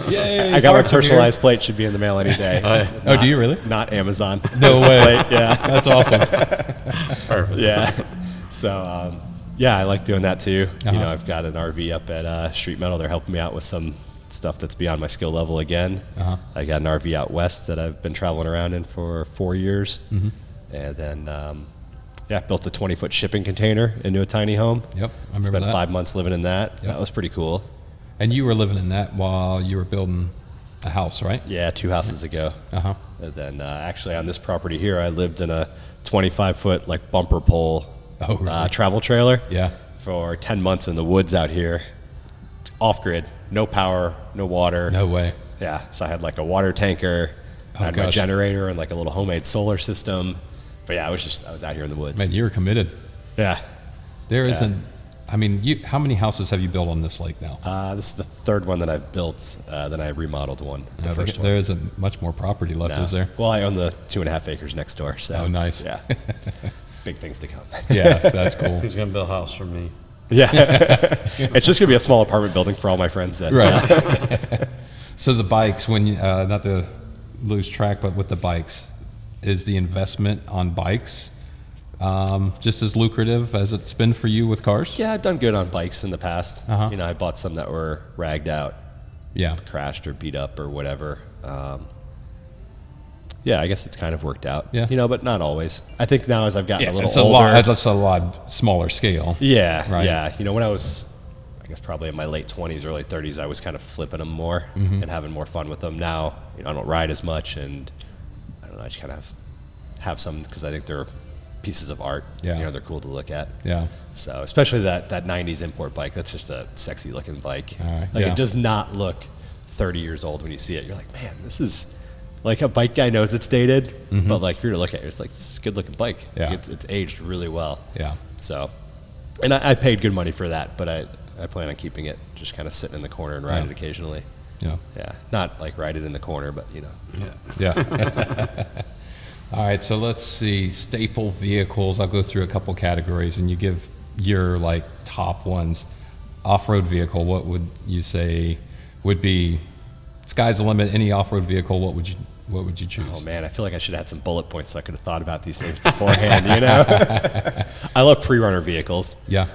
Speaker 1: Yay!
Speaker 2: I got my
Speaker 1: parts are here.
Speaker 2: personalized plate. Should be in the mail any day.
Speaker 1: Oh, do you really?
Speaker 2: Not Amazon.
Speaker 1: No
Speaker 2: It's the
Speaker 1: way.
Speaker 2: plate, yeah.
Speaker 1: That's awesome.
Speaker 3: Perfect.
Speaker 2: Yeah. So, I like doing that too. I've got an RV up at Street Metal. They're helping me out with some stuff that's beyond my skill level again. I got an RV out west that I've been traveling around in for 4 years. And then, built a 20-foot shipping container into a tiny home.
Speaker 1: Yep, I remember
Speaker 2: Spent
Speaker 1: that.
Speaker 2: 5 months living in that.
Speaker 1: Yep.
Speaker 2: That was pretty cool.
Speaker 1: And you were living in that while you were building a house, right?
Speaker 2: Yeah, 2 houses ago.
Speaker 1: Uh-huh.
Speaker 2: And then actually on this property here, I lived in a 25-foot like bumper pole
Speaker 1: Oh, really?
Speaker 2: travel trailer.
Speaker 1: Yeah.
Speaker 2: For 10 months in the woods out here, off grid, no power, no water.
Speaker 1: No way.
Speaker 2: Yeah, so I had like a water tanker, I had my
Speaker 1: gosh.
Speaker 2: generator, and like a little homemade solar system. But yeah, I was out here in the woods.
Speaker 1: Man, you were committed.
Speaker 2: Yeah.
Speaker 1: There isn't, I mean, how many houses have you built on this lake now?
Speaker 2: This is the third one that I've built. Then I remodeled one. The
Speaker 1: No,
Speaker 2: first one.
Speaker 1: there isn't much more property left,
Speaker 2: No.
Speaker 1: is there?
Speaker 2: Well, I own the 2.5 acres next door. So.
Speaker 1: Oh, nice.
Speaker 2: Yeah. Big things to come.
Speaker 1: Yeah, that's cool.
Speaker 3: He's gonna build a house for me.
Speaker 2: Yeah. It's just going to be a small apartment building for all my friends. That,
Speaker 1: Right. So the bikes, when you, not to lose track, but with the bikes, is the investment on bikes just as lucrative as it's been for you with cars?
Speaker 2: Yeah, I've done good on bikes in the past.
Speaker 1: Uh-huh.
Speaker 2: I bought some that were ragged out,
Speaker 1: Yeah.
Speaker 2: crashed or beat up or whatever. Yeah, I guess it's kind of worked out.
Speaker 1: Yeah.
Speaker 2: But not always. I think now as I've gotten a little
Speaker 1: it's
Speaker 2: older.
Speaker 1: that's a lot smaller scale.
Speaker 2: Yeah,
Speaker 1: Right.
Speaker 2: yeah. When I was, I guess probably in my late 20s, early 30s, I was kind of flipping them more and having more fun with them. Now, I don't ride as much, and I don't know, I just kind of have some because I think they're pieces of art.
Speaker 1: Yeah.
Speaker 2: They're cool to look at.
Speaker 1: Yeah.
Speaker 2: So, especially that 90s import bike, that's just a sexy looking bike.
Speaker 1: All right,
Speaker 2: Like
Speaker 1: yeah.
Speaker 2: it does not look 30 years old when you see it. You're like, man, this is like a bike guy knows it's dated, but like if you're to look at it, it's like, this is a good looking bike.
Speaker 1: Yeah.
Speaker 2: Like, it's aged really well.
Speaker 1: Yeah.
Speaker 2: So, and I paid good money for that, but I plan on keeping it just kind of sitting in the corner and ride it occasionally.
Speaker 1: Yeah.
Speaker 2: Yeah. Not like ride it in the corner, but you know.
Speaker 1: Yeah. All right, so let's see, staple vehicles. I'll go through a couple categories, and you give your like top ones. Off-road vehicle, what would you say would be sky's the limit? Any off-road vehicle, what would you choose?
Speaker 2: Oh man, I feel like I should have had some bullet points so I could have thought about these things beforehand. You know, I love pre-runner vehicles.
Speaker 1: Yeah.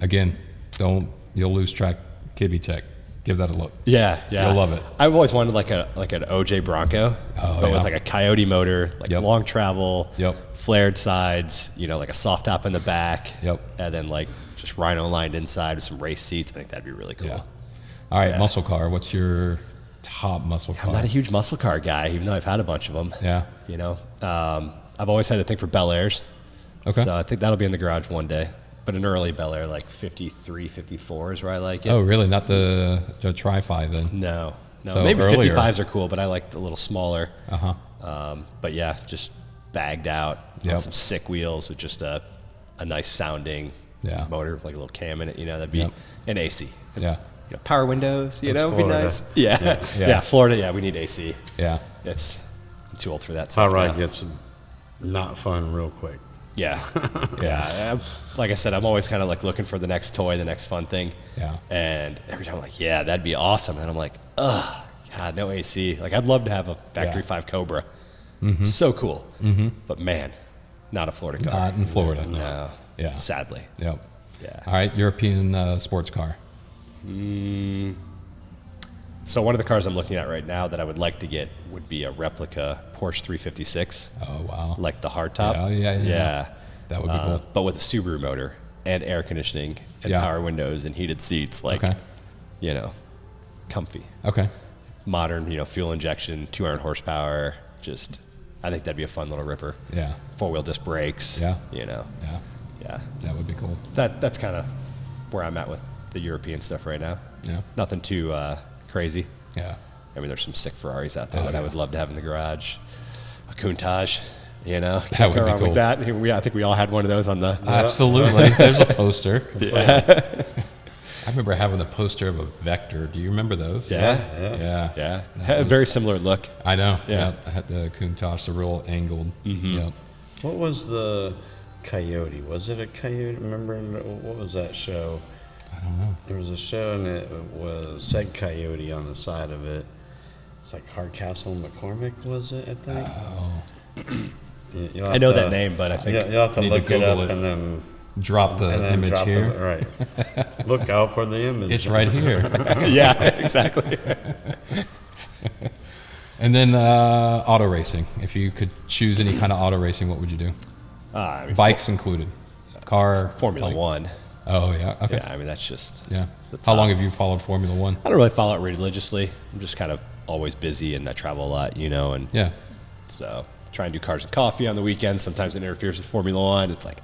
Speaker 1: Again, you'll lose track. Kibby Tech. Give that a look.
Speaker 2: Yeah, yeah.
Speaker 1: You'll love it.
Speaker 2: I've always wanted like an OJ Bronco, but with like a Coyote motor, like long travel, flared sides, you know, like a soft top in the back, and then like just rhino lined inside with some race seats. I think that'd be really cool.
Speaker 1: Yeah. All right, muscle car. What's your top muscle car?
Speaker 2: I'm not a huge muscle car guy, even though I've had a bunch of them.
Speaker 1: Yeah.
Speaker 2: You know, I've always had a thing for Bel Airs.
Speaker 1: Okay.
Speaker 2: So I think that'll be in the garage one day. But an early Bel Air, like 53, 54 is where I like it.
Speaker 1: Oh, really? Not the Tri-Fi then?
Speaker 2: No.
Speaker 1: So
Speaker 2: Maybe
Speaker 1: earlier.
Speaker 2: 55s are cool, but I like the little smaller.
Speaker 1: Uh-huh.
Speaker 2: But yeah, just bagged out on some sick wheels with just a nice sounding motor with like a little cam in it. You know, that'd be an AC.
Speaker 1: Yeah.
Speaker 2: You know, power windows, you know, would be
Speaker 3: Florida.
Speaker 2: nice. Yeah, Florida, yeah, we need AC.
Speaker 1: Yeah.
Speaker 2: I'm too old for that
Speaker 3: Hot
Speaker 2: stuff
Speaker 3: rod
Speaker 2: now.
Speaker 3: gets not fun real quick.
Speaker 2: Yeah. Like I said, I'm always kind of like looking for the next toy, the next fun thing.
Speaker 1: Yeah.
Speaker 2: And every time I'm like, yeah, that'd be awesome. And I'm like, ugh, God, no AC. Like, I'd love to have a Factory 5 Cobra. So cool. But man, not a Florida car.
Speaker 1: Not in Florida.
Speaker 2: No.
Speaker 1: Yeah.
Speaker 2: Sadly.
Speaker 1: Yep.
Speaker 2: Yeah.
Speaker 1: All right, European sports car.
Speaker 2: So one of the cars I'm looking at right now that I would like to get would be a replica Porsche 356.
Speaker 1: Oh, wow.
Speaker 2: Like the hardtop.
Speaker 1: Yeah. That would be cool.
Speaker 2: But with a Subaru motor and air conditioning and power windows and heated seats. Like, you know, comfy.
Speaker 1: Okay.
Speaker 2: Modern, you know, fuel injection, 200 horsepower. Just, I think that'd be a fun little ripper.
Speaker 1: Yeah.
Speaker 2: 4-wheel disc brakes.
Speaker 1: Yeah.
Speaker 2: You know.
Speaker 1: Yeah.
Speaker 2: Yeah.
Speaker 1: That would be cool.
Speaker 2: That's kind of where I'm at with the European stuff right now.
Speaker 1: Yeah.
Speaker 2: Nothing too crazy.
Speaker 1: Yeah.
Speaker 2: I mean, there's some sick Ferraris out there that
Speaker 1: yeah.
Speaker 2: I would love to have in the garage. A Countach, you know.
Speaker 1: That would
Speaker 2: go
Speaker 1: be
Speaker 2: wrong
Speaker 1: cool.
Speaker 2: with that. I think we all had one of those on the.
Speaker 1: Absolutely. There's a poster. I remember having the poster of a Vector. Do you remember those?
Speaker 2: Yeah.
Speaker 1: Yeah.
Speaker 2: Had a very similar look.
Speaker 1: I know.
Speaker 2: Yeah.
Speaker 1: I had the Countach, the real angled. Yep.
Speaker 3: What was the Coyote? Was it a Coyote? Remember, what was that show?
Speaker 1: I don't know.
Speaker 3: There was a show and it said Coyote on the side of it. It's like Hardcastle McCormick, was it, I think?
Speaker 1: Oh.
Speaker 2: I know that name, but I think.
Speaker 3: You'll have to
Speaker 1: Need to
Speaker 3: look it up
Speaker 1: Google it.
Speaker 3: and then
Speaker 1: Drop the image
Speaker 3: drop
Speaker 1: here.
Speaker 3: Right. Look out for the image.
Speaker 1: It's right here.
Speaker 2: Yeah, exactly.
Speaker 1: And then auto racing. If you could choose any kind of auto racing, what would you do?
Speaker 2: I mean,
Speaker 1: Bikes included. Car.
Speaker 2: Formula
Speaker 1: bike.
Speaker 2: One.
Speaker 1: Oh, yeah. Okay.
Speaker 2: Yeah, I mean, that's just.
Speaker 1: Yeah.
Speaker 2: the
Speaker 1: How long
Speaker 2: top.
Speaker 1: have you followed Formula One?
Speaker 2: I don't really follow it religiously. I'm just kind of always busy and I travel a lot, you know, and
Speaker 1: Yeah.
Speaker 2: so try and do cars and coffee on the weekends. Sometimes it interferes with Formula One. It's like,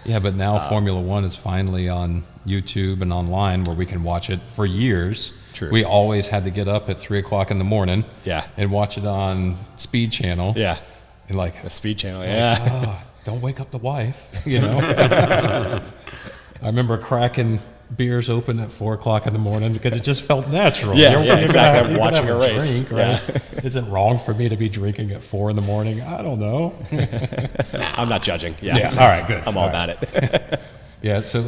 Speaker 1: Yeah, but now Formula One is finally on YouTube and online where we can watch it for years.
Speaker 2: True.
Speaker 1: We always had to get up at 3 o'clock in the morning.
Speaker 2: Yeah.
Speaker 1: And watch it on Speed Channel.
Speaker 2: yeah,
Speaker 1: And like,
Speaker 2: the Speed Channel. Yeah.
Speaker 1: oh, don't wake up the wife, you know? I remember cracking beers open at 4 o'clock in the morning because it just felt natural.
Speaker 2: Yeah,
Speaker 1: You're
Speaker 2: yeah,
Speaker 1: gonna
Speaker 2: exactly.
Speaker 1: have-
Speaker 2: I'm
Speaker 1: you're gonna
Speaker 2: watching
Speaker 1: have
Speaker 2: a race.
Speaker 1: Drink, right? Is it wrong for me to be drinking at 4 in the morning? I don't know.
Speaker 2: I'm not judging. Yeah.
Speaker 1: Yeah, all right, good.
Speaker 2: I'm all
Speaker 1: All
Speaker 2: about it.
Speaker 1: Yeah, so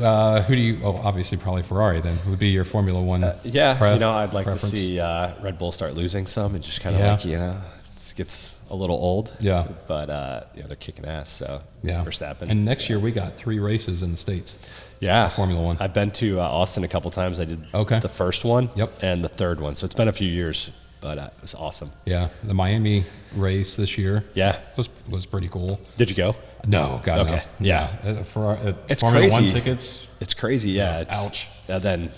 Speaker 1: who do you, oh, obviously probably Ferrari then, would be your Formula One
Speaker 2: Yeah,
Speaker 1: pref-
Speaker 2: you know, I'd like
Speaker 1: preference?
Speaker 2: to see Red Bull start losing some and just kind of
Speaker 1: Yeah.
Speaker 2: like, you know, it gets a little old.
Speaker 1: Yeah.
Speaker 2: But, you know, they're kicking ass, so
Speaker 1: Yeah.
Speaker 2: Verstappen.
Speaker 1: And next year we got 3 races in the States.
Speaker 2: Yeah.
Speaker 1: Formula One.
Speaker 2: I've been to Austin a couple times. I did
Speaker 1: Okay.
Speaker 2: the first one
Speaker 1: Yep.
Speaker 2: and the third one. So it's been a few years, but it was awesome.
Speaker 1: Yeah, the Miami race this year
Speaker 2: Yeah.
Speaker 1: was pretty cool.
Speaker 2: Did you go?
Speaker 1: No, God,
Speaker 2: Okay.
Speaker 1: no.
Speaker 2: Yeah.
Speaker 1: For
Speaker 2: It's
Speaker 1: Formula One
Speaker 2: crazy.
Speaker 1: tickets,
Speaker 2: It's crazy, yeah. It's,
Speaker 1: Ouch.
Speaker 2: And then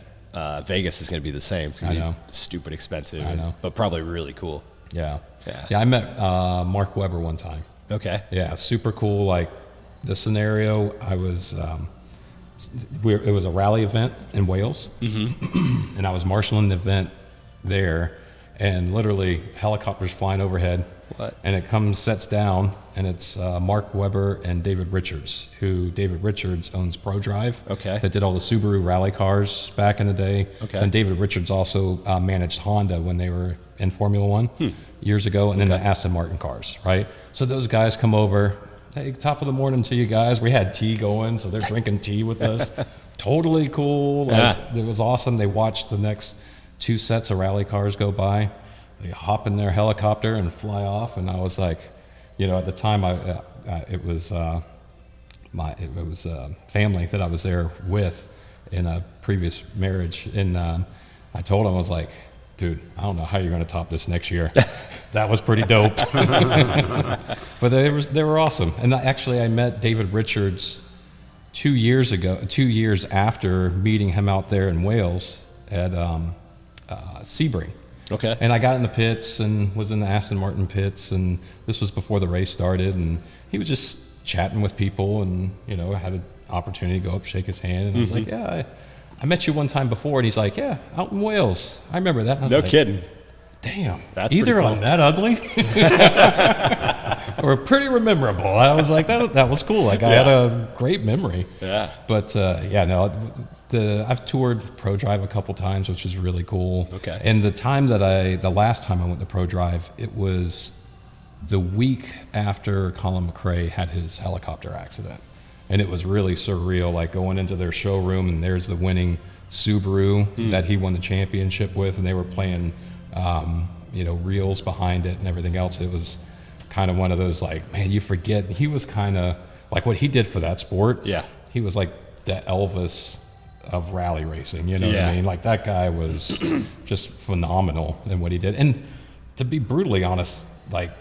Speaker 2: Vegas is going to be the same. It's going
Speaker 1: I
Speaker 2: to be
Speaker 1: know.
Speaker 2: stupid expensive,
Speaker 1: I know.
Speaker 2: but probably really cool.
Speaker 1: yeah.
Speaker 2: Yeah.
Speaker 1: I met Mark Webber one time.
Speaker 2: Okay.
Speaker 1: Yeah, super cool. Like the scenario, I was it was a rally event in Wales, and I was marshaling the event there, and literally helicopters flying overhead.
Speaker 2: What?
Speaker 1: And it sets down, and it's Mark Webber and David Richards, who David Richards owns ProDrive.
Speaker 2: Okay.
Speaker 1: That did all the Subaru rally cars back in the day.
Speaker 2: Okay.
Speaker 1: And David Richards also managed Honda when they were in Formula One years ago, and then the Aston Martin cars, right? So those guys come over. Hey, top of the morning to you guys. We had tea going, so they're drinking tea with us. Totally cool. Like, it was awesome. They watched the next 2 sets of rally cars go by. They hop in their helicopter and fly off, and I was like, at the time, it was family that I was there with in a previous marriage, and I told him, I was like, dude, I don't know how you're going to top this next year. That was pretty dope. But they were awesome, and I met David Richards 2 years ago, 2 years after meeting him out there in Wales at Sebring.
Speaker 2: Okay.
Speaker 1: And I got in the pits and was in the Aston Martin pits, and this was before the race started, and he was just chatting with people, and I had an opportunity to go up, shake his hand, and I was like, yeah, I met you one time before, and he's like, yeah, out in Wales. I remember that. And I was
Speaker 2: No
Speaker 1: like,
Speaker 2: kidding.
Speaker 1: Damn.
Speaker 2: That's
Speaker 1: either
Speaker 2: pretty
Speaker 1: I'm
Speaker 2: cool.
Speaker 1: that ugly or pretty memorable. I was like, that was cool. Like I had a great memory.
Speaker 2: Yeah.
Speaker 1: But I've toured ProDrive a couple times, which is really cool.
Speaker 2: Okay.
Speaker 1: And the last time I went to ProDrive, it was the week after Colin McRae had his helicopter accident. And it was really surreal, like going into their showroom, and there's the winning Subaru that he won the championship with, and they were playing, reels behind it and everything else. It was kind of one of those, like, man, you forget. He was kind of like what he did for that sport.
Speaker 2: Yeah.
Speaker 1: He was like the Elvis of rally racing, what I mean? Like that guy was just phenomenal in what he did. And to be brutally honest, like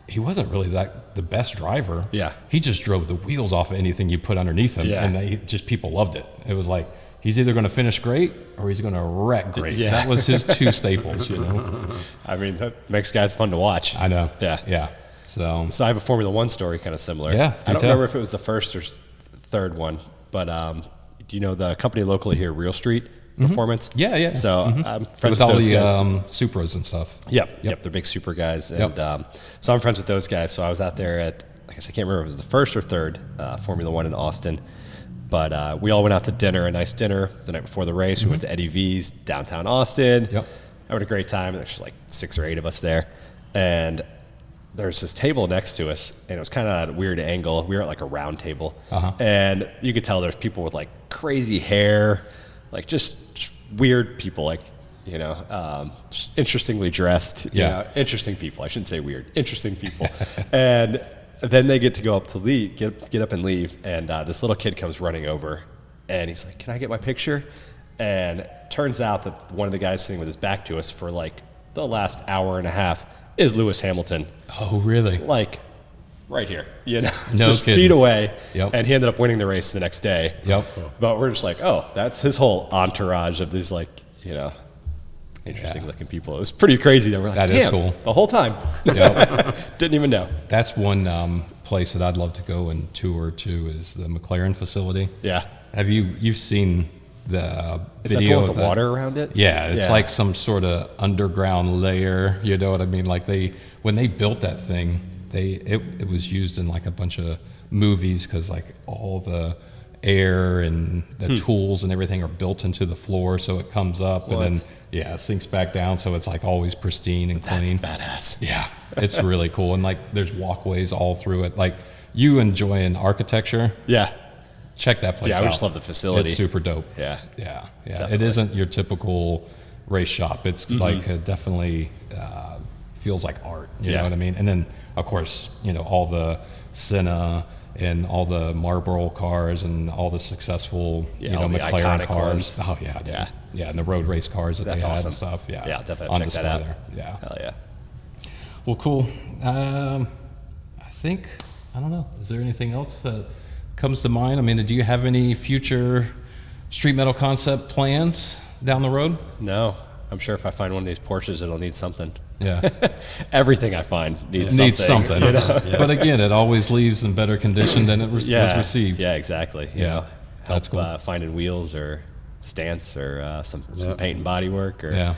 Speaker 1: he wasn't really the best driver.
Speaker 2: Yeah.
Speaker 1: He just drove the wheels off of anything you put underneath him.
Speaker 2: Yeah.
Speaker 1: And people loved it. It was like, he's either going to finish great or he's going to wreck great.
Speaker 2: Yeah.
Speaker 1: That was his two staples,
Speaker 2: I mean, that makes guys fun to watch.
Speaker 1: I know.
Speaker 2: Yeah.
Speaker 1: Yeah. So
Speaker 2: I have a Formula One story kind of similar.
Speaker 1: Yeah,
Speaker 2: I don't
Speaker 1: tell.
Speaker 2: remember if it was the first or third one, but do you know the company locally here, Real Street Performance?
Speaker 1: Yeah, yeah.
Speaker 2: So I'm friends with
Speaker 1: all
Speaker 2: those
Speaker 1: the
Speaker 2: guys.
Speaker 1: Supras and stuff.
Speaker 2: Yep. They're big super guys. And so I'm friends with those guys. So I was out there at, I guess I can't remember if it was the first or third Formula One in Austin. But we all went out to dinner, a nice dinner the night before the race. We went to Eddie V's downtown Austin.
Speaker 1: Yep.
Speaker 2: I had a great time. There's like 6 or 8 of us there. And there's this table next to us, and it was kind of at a weird angle. We were at like a round table. And you could tell there's people with like crazy hair, like just weird people, like, just interestingly dressed. Interesting people. I shouldn't say weird. Interesting people. And then they get to go up to leave, get up and leave, and this little kid comes running over, and he's like, "Can I get my picture?" And turns out that one of the guys sitting with his back to us for like the last hour and a half is Lewis Hamilton.
Speaker 1: Oh, really?
Speaker 2: Like right here,
Speaker 1: No
Speaker 2: just
Speaker 1: kidding.
Speaker 2: feet away.
Speaker 1: Yep.
Speaker 2: And he ended up winning the race the next day.
Speaker 1: Yep.
Speaker 2: But we're just like, oh, that's his whole entourage of these like, interesting looking people. It was pretty crazy. That we're like,
Speaker 1: That is
Speaker 2: damn,
Speaker 1: cool.
Speaker 2: the whole time.
Speaker 1: Yep.
Speaker 2: Didn't even know.
Speaker 1: That's one place that I'd love to go and tour to is the McLaren facility.
Speaker 2: Yeah.
Speaker 1: You've seen the
Speaker 2: Is that the
Speaker 1: video
Speaker 2: one with
Speaker 1: of
Speaker 2: the water around it?
Speaker 1: Yeah, it's like some sort of underground layer. You know what I mean? Like when they built that thing, it was used in like a bunch of movies because like all the air and the tools and everything are built into the floor, so it comes up and then it sinks back down, so it's like always pristine and clean.
Speaker 2: That's badass.
Speaker 1: Yeah, it's really cool, and like there's walkways all through it. Like you enjoying architecture,
Speaker 2: Yeah.
Speaker 1: check that place out.
Speaker 2: Yeah, I just love the facility.
Speaker 1: It's super dope.
Speaker 2: Yeah.
Speaker 1: Yeah.
Speaker 2: Definitely.
Speaker 1: It isn't your typical race shop. It's like definitely feels like art. You know what I mean? And then of course, all the Senna and all the Marlboro cars and all the successful,
Speaker 2: all the
Speaker 1: McLaren
Speaker 2: iconic
Speaker 1: cars.
Speaker 2: ones.
Speaker 1: Oh yeah, dude.
Speaker 2: Yeah.
Speaker 1: Yeah, and the road race cars that
Speaker 2: That's
Speaker 1: they had
Speaker 2: awesome.
Speaker 1: and stuff. Yeah.
Speaker 2: Yeah, definitely
Speaker 1: on
Speaker 2: check that
Speaker 1: display
Speaker 2: out.
Speaker 1: there. Yeah.
Speaker 2: Hell yeah.
Speaker 1: Well, cool. I think, I don't know, is there anything else that comes to mind? I mean, do you have any future street metal concept plans down the road?
Speaker 2: No. I'm sure if I find one of these Porsches, it'll need something.
Speaker 1: Yeah.
Speaker 2: Everything I find needs
Speaker 1: It
Speaker 2: something.
Speaker 1: needs something. But again, it always leaves in better condition than it was received.
Speaker 2: Yeah, exactly.
Speaker 1: Yeah. That's
Speaker 2: help
Speaker 1: cool.
Speaker 2: finding wheels or stance or some paint and body work. Or
Speaker 1: Yeah,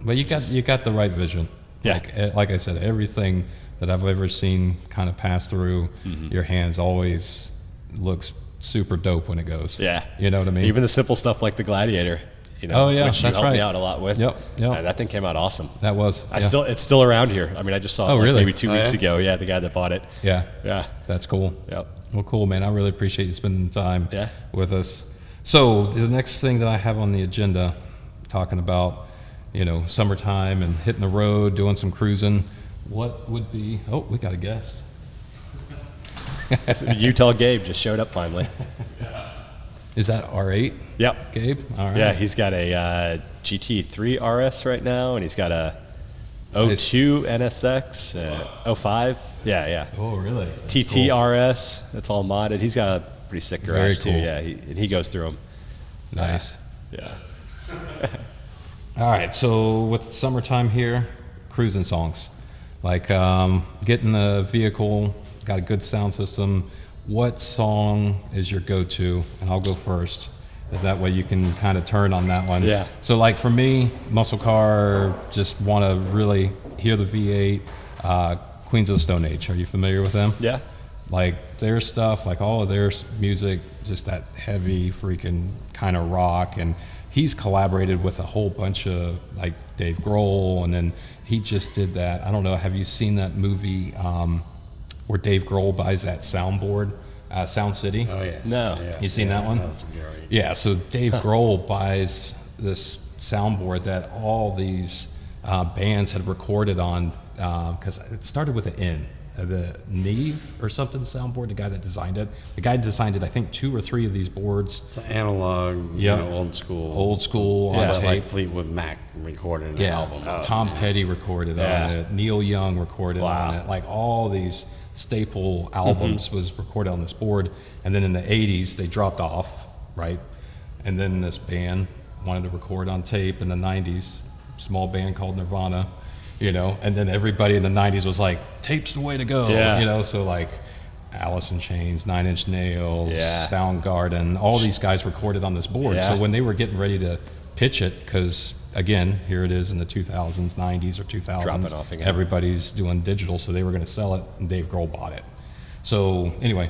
Speaker 1: but you got the right vision.
Speaker 2: Yeah.
Speaker 1: Like I said, everything that I've ever seen kind of pass through your hands always looks super dope when it goes.
Speaker 2: Yeah.
Speaker 1: You know what I mean?
Speaker 2: Even the simple stuff like the Gladiator, you know,
Speaker 1: Oh, yeah,
Speaker 2: which you
Speaker 1: that's
Speaker 2: helped me
Speaker 1: right.
Speaker 2: out a lot with.
Speaker 1: Yep.
Speaker 2: That thing came out awesome.
Speaker 1: That was.
Speaker 2: It's still around here. I mean, I just saw it
Speaker 1: really?
Speaker 2: maybe 2 weeks
Speaker 3: yeah?
Speaker 2: ago. Yeah, the guy that bought it.
Speaker 1: Yeah.
Speaker 2: Yeah.
Speaker 1: That's cool.
Speaker 2: Yep.
Speaker 1: Well, cool, man. I really appreciate you spending time
Speaker 2: Yeah.
Speaker 1: with us. So the next thing that I have on the agenda, talking about, summertime and hitting the road, doing some cruising. What would be? Oh, we got a guest.
Speaker 2: Utah Gabe just showed up finally.
Speaker 1: Is that R8?
Speaker 2: Yep.
Speaker 1: Gabe? All right.
Speaker 2: Yeah, he's got a GT3 RS right now, and he's got a
Speaker 1: Nice.
Speaker 2: 02 NSX, 05. Yeah.
Speaker 1: Oh, really? That's
Speaker 2: TT
Speaker 1: cool.
Speaker 2: RS. That's all modded. He's got a pretty sick
Speaker 1: Very
Speaker 2: garage too.
Speaker 1: cool.
Speaker 2: Yeah, he goes through them.
Speaker 1: Nice.
Speaker 2: Yeah.
Speaker 1: All right. So with summertime here, cruising songs, like get in the vehicle, got a good sound system. What song is your go-to? And I'll go first. That way you can kind of turn on that one.
Speaker 2: Yeah.
Speaker 1: So like for me, muscle car, just want to really hear the V8. Queens of the Stone Age. Are you familiar with them?
Speaker 2: Yeah.
Speaker 1: Like their stuff, like all of their music, just that heavy freaking kind of rock. And he's collaborated with a whole bunch of like Dave Grohl, and then he just did that. I don't know. Have you seen that movie where Dave Grohl buys that soundboard, Sound City?
Speaker 3: Oh yeah.
Speaker 2: No.
Speaker 3: Yeah,
Speaker 1: You seen that one?
Speaker 3: That was great.
Speaker 1: Yeah, so Dave Grohl buys this soundboard that all these bands had recorded on, because it started with an N, the Neve or something soundboard, the guy that designed it. The guy designed it, I think, 2 or 3 of these boards.
Speaker 3: It's an analog,
Speaker 1: Yeah.
Speaker 3: old school.
Speaker 1: Old school on
Speaker 2: Yeah.
Speaker 3: But like
Speaker 1: tape.
Speaker 3: Fleetwood Mac recorded an
Speaker 1: Yeah,
Speaker 3: album.
Speaker 1: Tom Petty recorded
Speaker 2: Yeah.
Speaker 1: on it. Neil Young recorded
Speaker 2: Wow.
Speaker 1: on it. Like all these staple albums was recorded on this board. And then in the 80s, they dropped off, right? And then this band wanted to record on tape in the 90s, small band called Nirvana, and then everybody in the 90s was like, tape's the way to go,
Speaker 2: Yeah.
Speaker 1: so like Alice in Chains, Nine Inch Nails,
Speaker 2: Yeah.
Speaker 1: Soundgarden, all these guys recorded on this board.
Speaker 2: Yeah.
Speaker 1: So when they were getting ready to pitch it, because again, here it is in the 2000s, 90s or 2000s,
Speaker 2: Dropping off again.
Speaker 1: everybody's doing digital, so they were going to sell it, and Dave Grohl bought it. So anyway,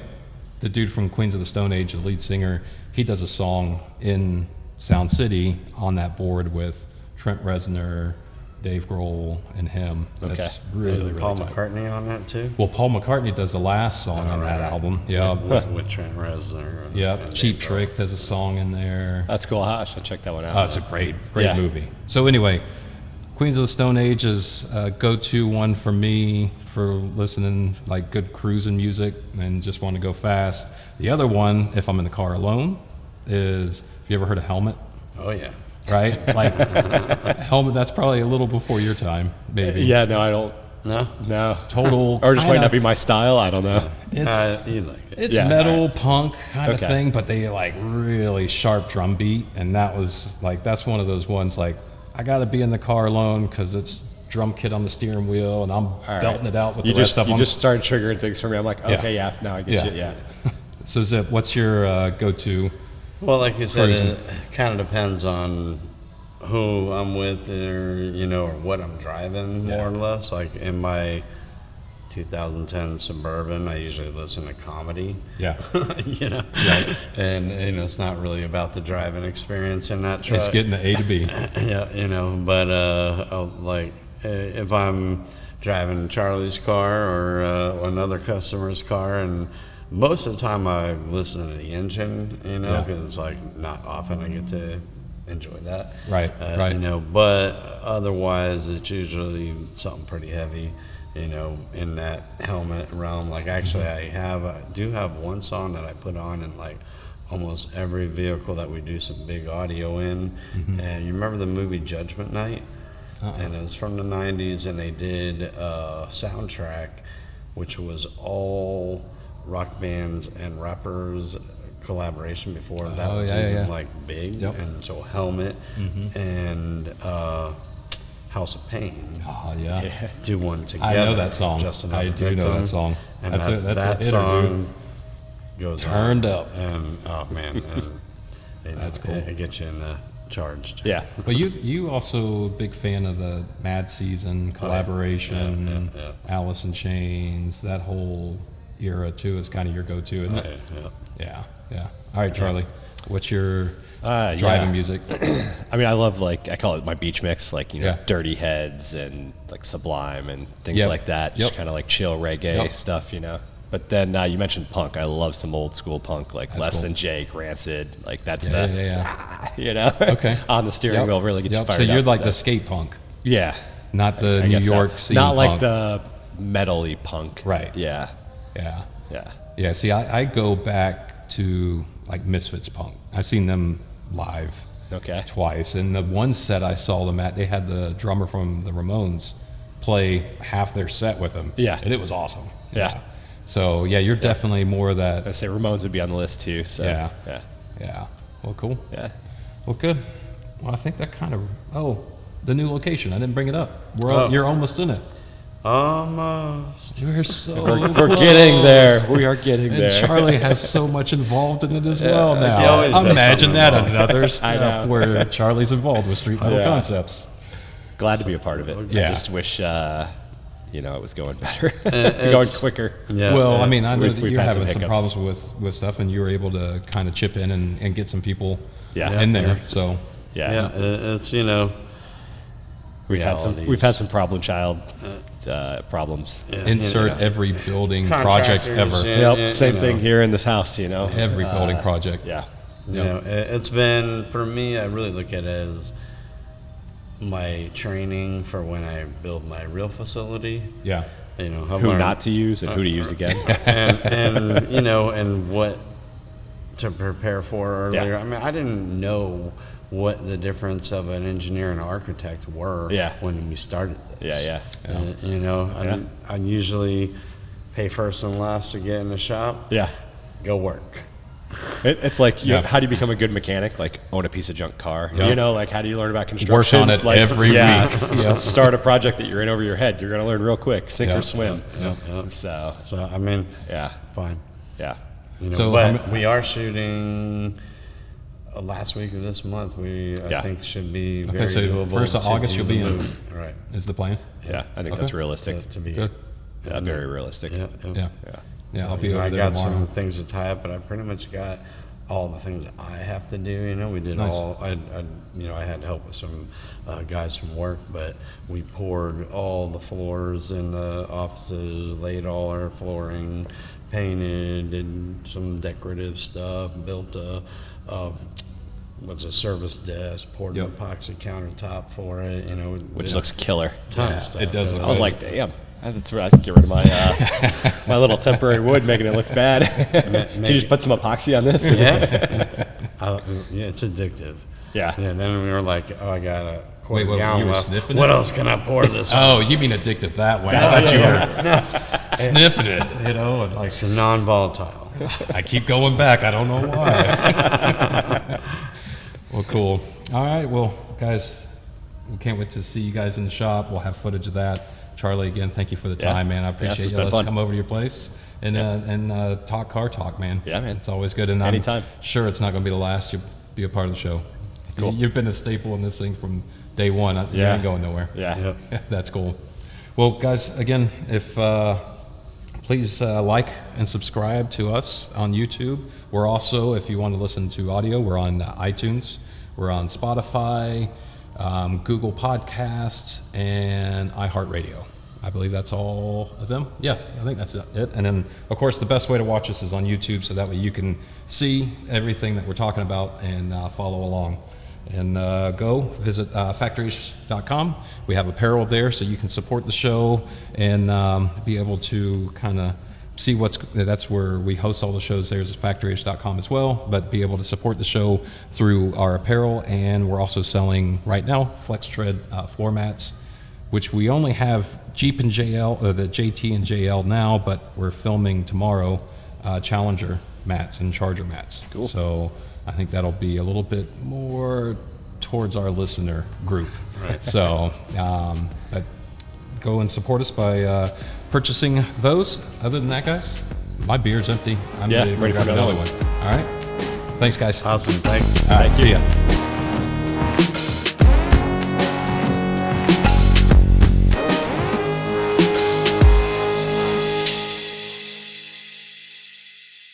Speaker 1: the dude from Queens of the Stone Age, the lead singer, he does a song in Sound City on that board with Trent Reznor, Dave Grohl, and him. That's
Speaker 2: Okay.
Speaker 1: really, really
Speaker 3: Paul
Speaker 1: tight.
Speaker 3: McCartney on that too.
Speaker 1: Well, Paul McCartney does the last song on that
Speaker 3: Right.
Speaker 1: album. Yeah.
Speaker 3: With Trent Reznor. and-
Speaker 1: Yeah.
Speaker 3: and
Speaker 1: Cheap
Speaker 3: Dave Grohl.
Speaker 1: Trick does a song in there.
Speaker 2: That's cool. I should check that one out.
Speaker 1: Oh, it's a great
Speaker 2: Yeah.
Speaker 1: movie. So anyway, Queens of the Stone Age is a go-to one for me for listening like good cruising music and just want to go fast. The other one, if I'm in the car alone, is, have you ever heard of Helmet?
Speaker 3: Oh yeah.
Speaker 1: Right? Like Helmet, that's probably a little before your time, maybe.
Speaker 2: Yeah, no, I don't.
Speaker 3: No.
Speaker 2: No.
Speaker 1: Total.
Speaker 2: Or just might
Speaker 1: kinda-
Speaker 2: not be my style. I don't know.
Speaker 1: It's,
Speaker 3: You like it.
Speaker 1: it's
Speaker 2: Yeah,
Speaker 1: metal punk kind of
Speaker 2: Okay.
Speaker 1: thing, but they like really sharp drum beat, and that was like, that's one of those ones like, I got to be in the car alone because it's drum kit on the steering wheel, and I'm
Speaker 2: right.
Speaker 1: belting it out with
Speaker 2: You
Speaker 1: the rest of
Speaker 2: you
Speaker 1: them.
Speaker 2: just started triggering things for me. I'm like,
Speaker 1: Yeah.
Speaker 2: okay, yeah, now I get you. Yeah.
Speaker 1: So Zip, what's your go-to?
Speaker 3: Well, like you said,
Speaker 1: Cruising.
Speaker 3: it kind of depends on who I'm with, or what I'm driving, more or less. Like in my 2010 Suburban, I usually listen to comedy.
Speaker 1: Yeah,
Speaker 3: Right. And it's not really about the driving experience in that truck.
Speaker 1: it's getting the A to B.
Speaker 3: Yeah, but like if I'm driving Charlie's car or another customer's car, and most of the time I listen to the engine,
Speaker 1: Yeah.
Speaker 3: because it's like not often I get to enjoy that.
Speaker 1: Right, right.
Speaker 3: But otherwise it's usually something pretty heavy, in that Helmet realm. Like actually I do have one song that I put on in like almost every vehicle that we do some big audio in. And you remember the movie Judgment Night? And it was from the 90s, and they did a soundtrack which was all rock bands and rappers collaboration before that was even like big.
Speaker 1: Yep.
Speaker 3: And so Helmet and House of Pain
Speaker 1: Oh yeah.
Speaker 3: do one together.
Speaker 1: I know that song.
Speaker 3: Just
Speaker 1: I
Speaker 3: Another
Speaker 1: do know
Speaker 3: Victim.
Speaker 1: that song.
Speaker 3: And
Speaker 1: That's
Speaker 3: that
Speaker 1: a hitter,
Speaker 3: song,
Speaker 1: dude.
Speaker 3: goes
Speaker 1: Turned
Speaker 3: on.
Speaker 1: up.
Speaker 3: And oh man, and
Speaker 1: That's cool.
Speaker 3: It gets you in the charged.
Speaker 2: Yeah.
Speaker 1: But you also a big fan of the Mad Season collaboration,
Speaker 3: Yeah.
Speaker 1: Alice in Chains, that whole era too is kind of your go-to, isn't it?
Speaker 3: Yeah.
Speaker 1: Yeah. All right, Charlie, what's your
Speaker 2: Yeah.
Speaker 1: driving music?
Speaker 2: I mean, I love, like, I call it my beach mix, like, you know,
Speaker 1: Yeah.
Speaker 2: Dirty Heads and like Sublime and things
Speaker 1: Yep.
Speaker 2: like that. Just
Speaker 1: Yep.
Speaker 2: kind of like chill reggae
Speaker 1: Yep.
Speaker 2: stuff, you know. But then you mentioned punk. I love some old school punk, like
Speaker 1: That's
Speaker 2: Less
Speaker 1: cool.
Speaker 2: Than Jake, Rancid. Like that's
Speaker 1: Yeah.
Speaker 2: you know,
Speaker 1: Okay.
Speaker 2: on the steering
Speaker 1: Yep.
Speaker 2: wheel really gets you
Speaker 1: Yep.
Speaker 2: fired
Speaker 1: So
Speaker 2: up.
Speaker 1: you're like the
Speaker 2: stuff.
Speaker 1: skate punk,
Speaker 2: Yeah.
Speaker 1: not the
Speaker 2: I
Speaker 1: New
Speaker 2: guess so.
Speaker 1: York scene
Speaker 2: Not like
Speaker 1: punk.
Speaker 2: the metal-y punk.
Speaker 1: Right.
Speaker 2: Yeah.
Speaker 1: Yeah.
Speaker 2: Yeah.
Speaker 1: Yeah. See, I go back to like Misfits punk. I've seen them live
Speaker 2: Okay.
Speaker 1: twice, and the one set I saw them at, they had the drummer from the Ramones play half their set with them.
Speaker 2: Yeah.
Speaker 1: And it was awesome.
Speaker 2: Yeah.
Speaker 1: So yeah, you're definitely more of that.
Speaker 2: I say Ramones would be on the list too. So
Speaker 1: Yeah.
Speaker 2: Yeah.
Speaker 1: Yeah. Well, cool.
Speaker 2: Yeah.
Speaker 1: Well, good. Well, I think that kind of. Oh, the new location. I didn't bring it up.
Speaker 3: Oh.
Speaker 1: You're almost in it.
Speaker 3: Almost.
Speaker 1: You're so.
Speaker 2: We're getting there. We are getting
Speaker 1: And
Speaker 2: there.
Speaker 1: Charlie has so much involved in it as well
Speaker 3: he
Speaker 1: now.
Speaker 3: always has
Speaker 1: Imagine
Speaker 3: something
Speaker 1: that
Speaker 3: involved.
Speaker 1: another step
Speaker 2: know.
Speaker 1: where Charlie's involved with Street Metal
Speaker 2: Yeah.
Speaker 1: Concepts.
Speaker 2: Glad to be a part of it.
Speaker 1: Yeah.
Speaker 2: I just wish, you know, it was going better, going quicker.
Speaker 3: Yeah.
Speaker 1: Well, I mean, I know
Speaker 2: We've-
Speaker 1: that
Speaker 2: we've
Speaker 1: you're
Speaker 2: had some
Speaker 1: having some
Speaker 2: hiccups.
Speaker 1: problems with stuff, and you were able to kind of chip in and get some people
Speaker 2: Yeah.
Speaker 1: in there.
Speaker 3: Yeah.
Speaker 1: So
Speaker 2: Yeah.
Speaker 3: Yeah, it's, you know,
Speaker 2: We've had some problem child problems.
Speaker 1: insert every building project
Speaker 3: Contractors,
Speaker 1: ever.
Speaker 3: yeah.
Speaker 2: Yep. Same
Speaker 3: you
Speaker 2: thing
Speaker 3: know.
Speaker 2: here in this house. You know.
Speaker 1: Every building project.
Speaker 2: Yeah.
Speaker 3: You know, it's been, for me, I really look at it as my training for when I build my real facility.
Speaker 1: Yeah.
Speaker 3: You know, I've
Speaker 2: Who
Speaker 3: learned-
Speaker 2: not to use and who to use again.
Speaker 3: and you know, and what to prepare for earlier.
Speaker 2: Yeah.
Speaker 3: I mean, I didn't know what the difference of an engineer and architect were
Speaker 2: Yeah.
Speaker 3: when we started this.
Speaker 2: Yeah.
Speaker 3: You know,
Speaker 2: Yeah.
Speaker 3: I usually pay first and last to get in the shop.
Speaker 2: Yeah.
Speaker 3: Go work.
Speaker 2: It's like,
Speaker 1: Yeah.
Speaker 2: how do you become a good mechanic? Like, own a piece of junk car.
Speaker 1: Yeah.
Speaker 2: You know, like, how do you learn about construction?
Speaker 1: on it
Speaker 2: like,
Speaker 1: every week.
Speaker 2: So start a project that you're in over your head. You're going to learn real quick, sink
Speaker 1: Yeah.
Speaker 2: or swim.
Speaker 3: Yeah.
Speaker 2: So,
Speaker 3: So I mean,
Speaker 2: yeah.
Speaker 3: fine.
Speaker 2: Yeah.
Speaker 3: You know,
Speaker 1: So,
Speaker 3: but we are shooting last week of this month. I
Speaker 2: Yeah.
Speaker 3: think should be
Speaker 1: Okay,
Speaker 3: very
Speaker 1: so
Speaker 3: doable.
Speaker 1: first of
Speaker 3: to
Speaker 1: August
Speaker 3: do
Speaker 1: you'll
Speaker 3: the
Speaker 1: be in.
Speaker 3: move. Right.
Speaker 1: Is the plan?
Speaker 2: Yeah. I think that's realistic.
Speaker 3: To be
Speaker 1: Good.
Speaker 2: Yeah, very realistic.
Speaker 3: Yeah.
Speaker 1: Yeah. Yeah. I'll be over
Speaker 3: I
Speaker 1: there
Speaker 3: got
Speaker 1: tomorrow.
Speaker 3: some things to tie up, but I pretty much got all the things that I have to do. You know, we did
Speaker 1: Nice.
Speaker 3: all. I had help with some guys from work, but we poured all the floors in the offices, laid all our flooring, painted, did some decorative stuff, built a service desk, poured
Speaker 1: Yep.
Speaker 3: an epoxy countertop for it. You know,
Speaker 2: Which
Speaker 3: did
Speaker 2: looks killer.
Speaker 3: a ton
Speaker 1: Yeah,
Speaker 3: of stuff.
Speaker 1: it does look
Speaker 2: I was
Speaker 1: good.
Speaker 2: like, damn. That's right. I can get rid of my my little temporary wood, making it look bad. Can you just put some epoxy on this?
Speaker 3: Yeah, it's addictive.
Speaker 2: Yeah.
Speaker 3: Yeah, then we were like, oh, I got a quarter
Speaker 1: Wait, what,
Speaker 3: gallon
Speaker 1: you were
Speaker 3: left.
Speaker 1: sniffing
Speaker 3: What
Speaker 1: it?
Speaker 3: else can I pour this on?
Speaker 1: Oh, you mean addictive that way? I thought you were sniffing it. You know, and like
Speaker 3: It's a non-volatile.
Speaker 1: I keep going back. I don't know why. Well, cool. All right. Well, guys, we can't wait to see you guys in the shop. We'll have footage of that. Charlie, again, thank you for the
Speaker 2: Yeah.
Speaker 1: time, man. I
Speaker 2: this
Speaker 1: appreciate
Speaker 2: has
Speaker 1: you.
Speaker 2: been
Speaker 1: Let's
Speaker 2: fun.
Speaker 1: come over to your place and talk car talk, man.
Speaker 2: Yeah, man.
Speaker 1: It's always good. And
Speaker 2: Anytime.
Speaker 1: I'm sure it's not going to be the last. You'll be a part of the show.
Speaker 2: Cool.
Speaker 1: You've been a staple in this thing from day one. You
Speaker 2: Yeah.
Speaker 1: ain't going nowhere.
Speaker 2: Yeah.
Speaker 3: Yep.
Speaker 1: That's cool. Well, guys, again, if please like and subscribe to us on YouTube. We're also, if you want to listen to audio, we're on iTunes. We're on Spotify, Google Podcasts, and iHeartRadio. I believe that's all of them. Yeah, I think that's it. And then, of course, the best way to watch us is on YouTube, so that way you can see everything that we're talking about and follow along. And go visit FACTORYISH.com. We have apparel there, so you can support the show and be able to kind of see that's where we host all the shows. There's FACTORYISH.com as well, but be able to support the show through our apparel. And we're also selling right now Flex Tread floor mats, which we only have Jeep and JL, the JT and JL now, but we're filming tomorrow Challenger mats and Charger mats.
Speaker 2: Cool.
Speaker 1: So I think that'll be a little bit more towards our listener group. Right. So, but go and support us by purchasing those. Other than that, guys, My beer's empty. I'm
Speaker 2: Yeah,
Speaker 1: ready to
Speaker 2: ready
Speaker 1: grab
Speaker 2: for
Speaker 1: another
Speaker 2: another
Speaker 1: one. All right. Thanks, guys.
Speaker 3: Awesome. Thanks.
Speaker 1: All right.
Speaker 2: Thank
Speaker 1: See
Speaker 2: you.
Speaker 1: ya.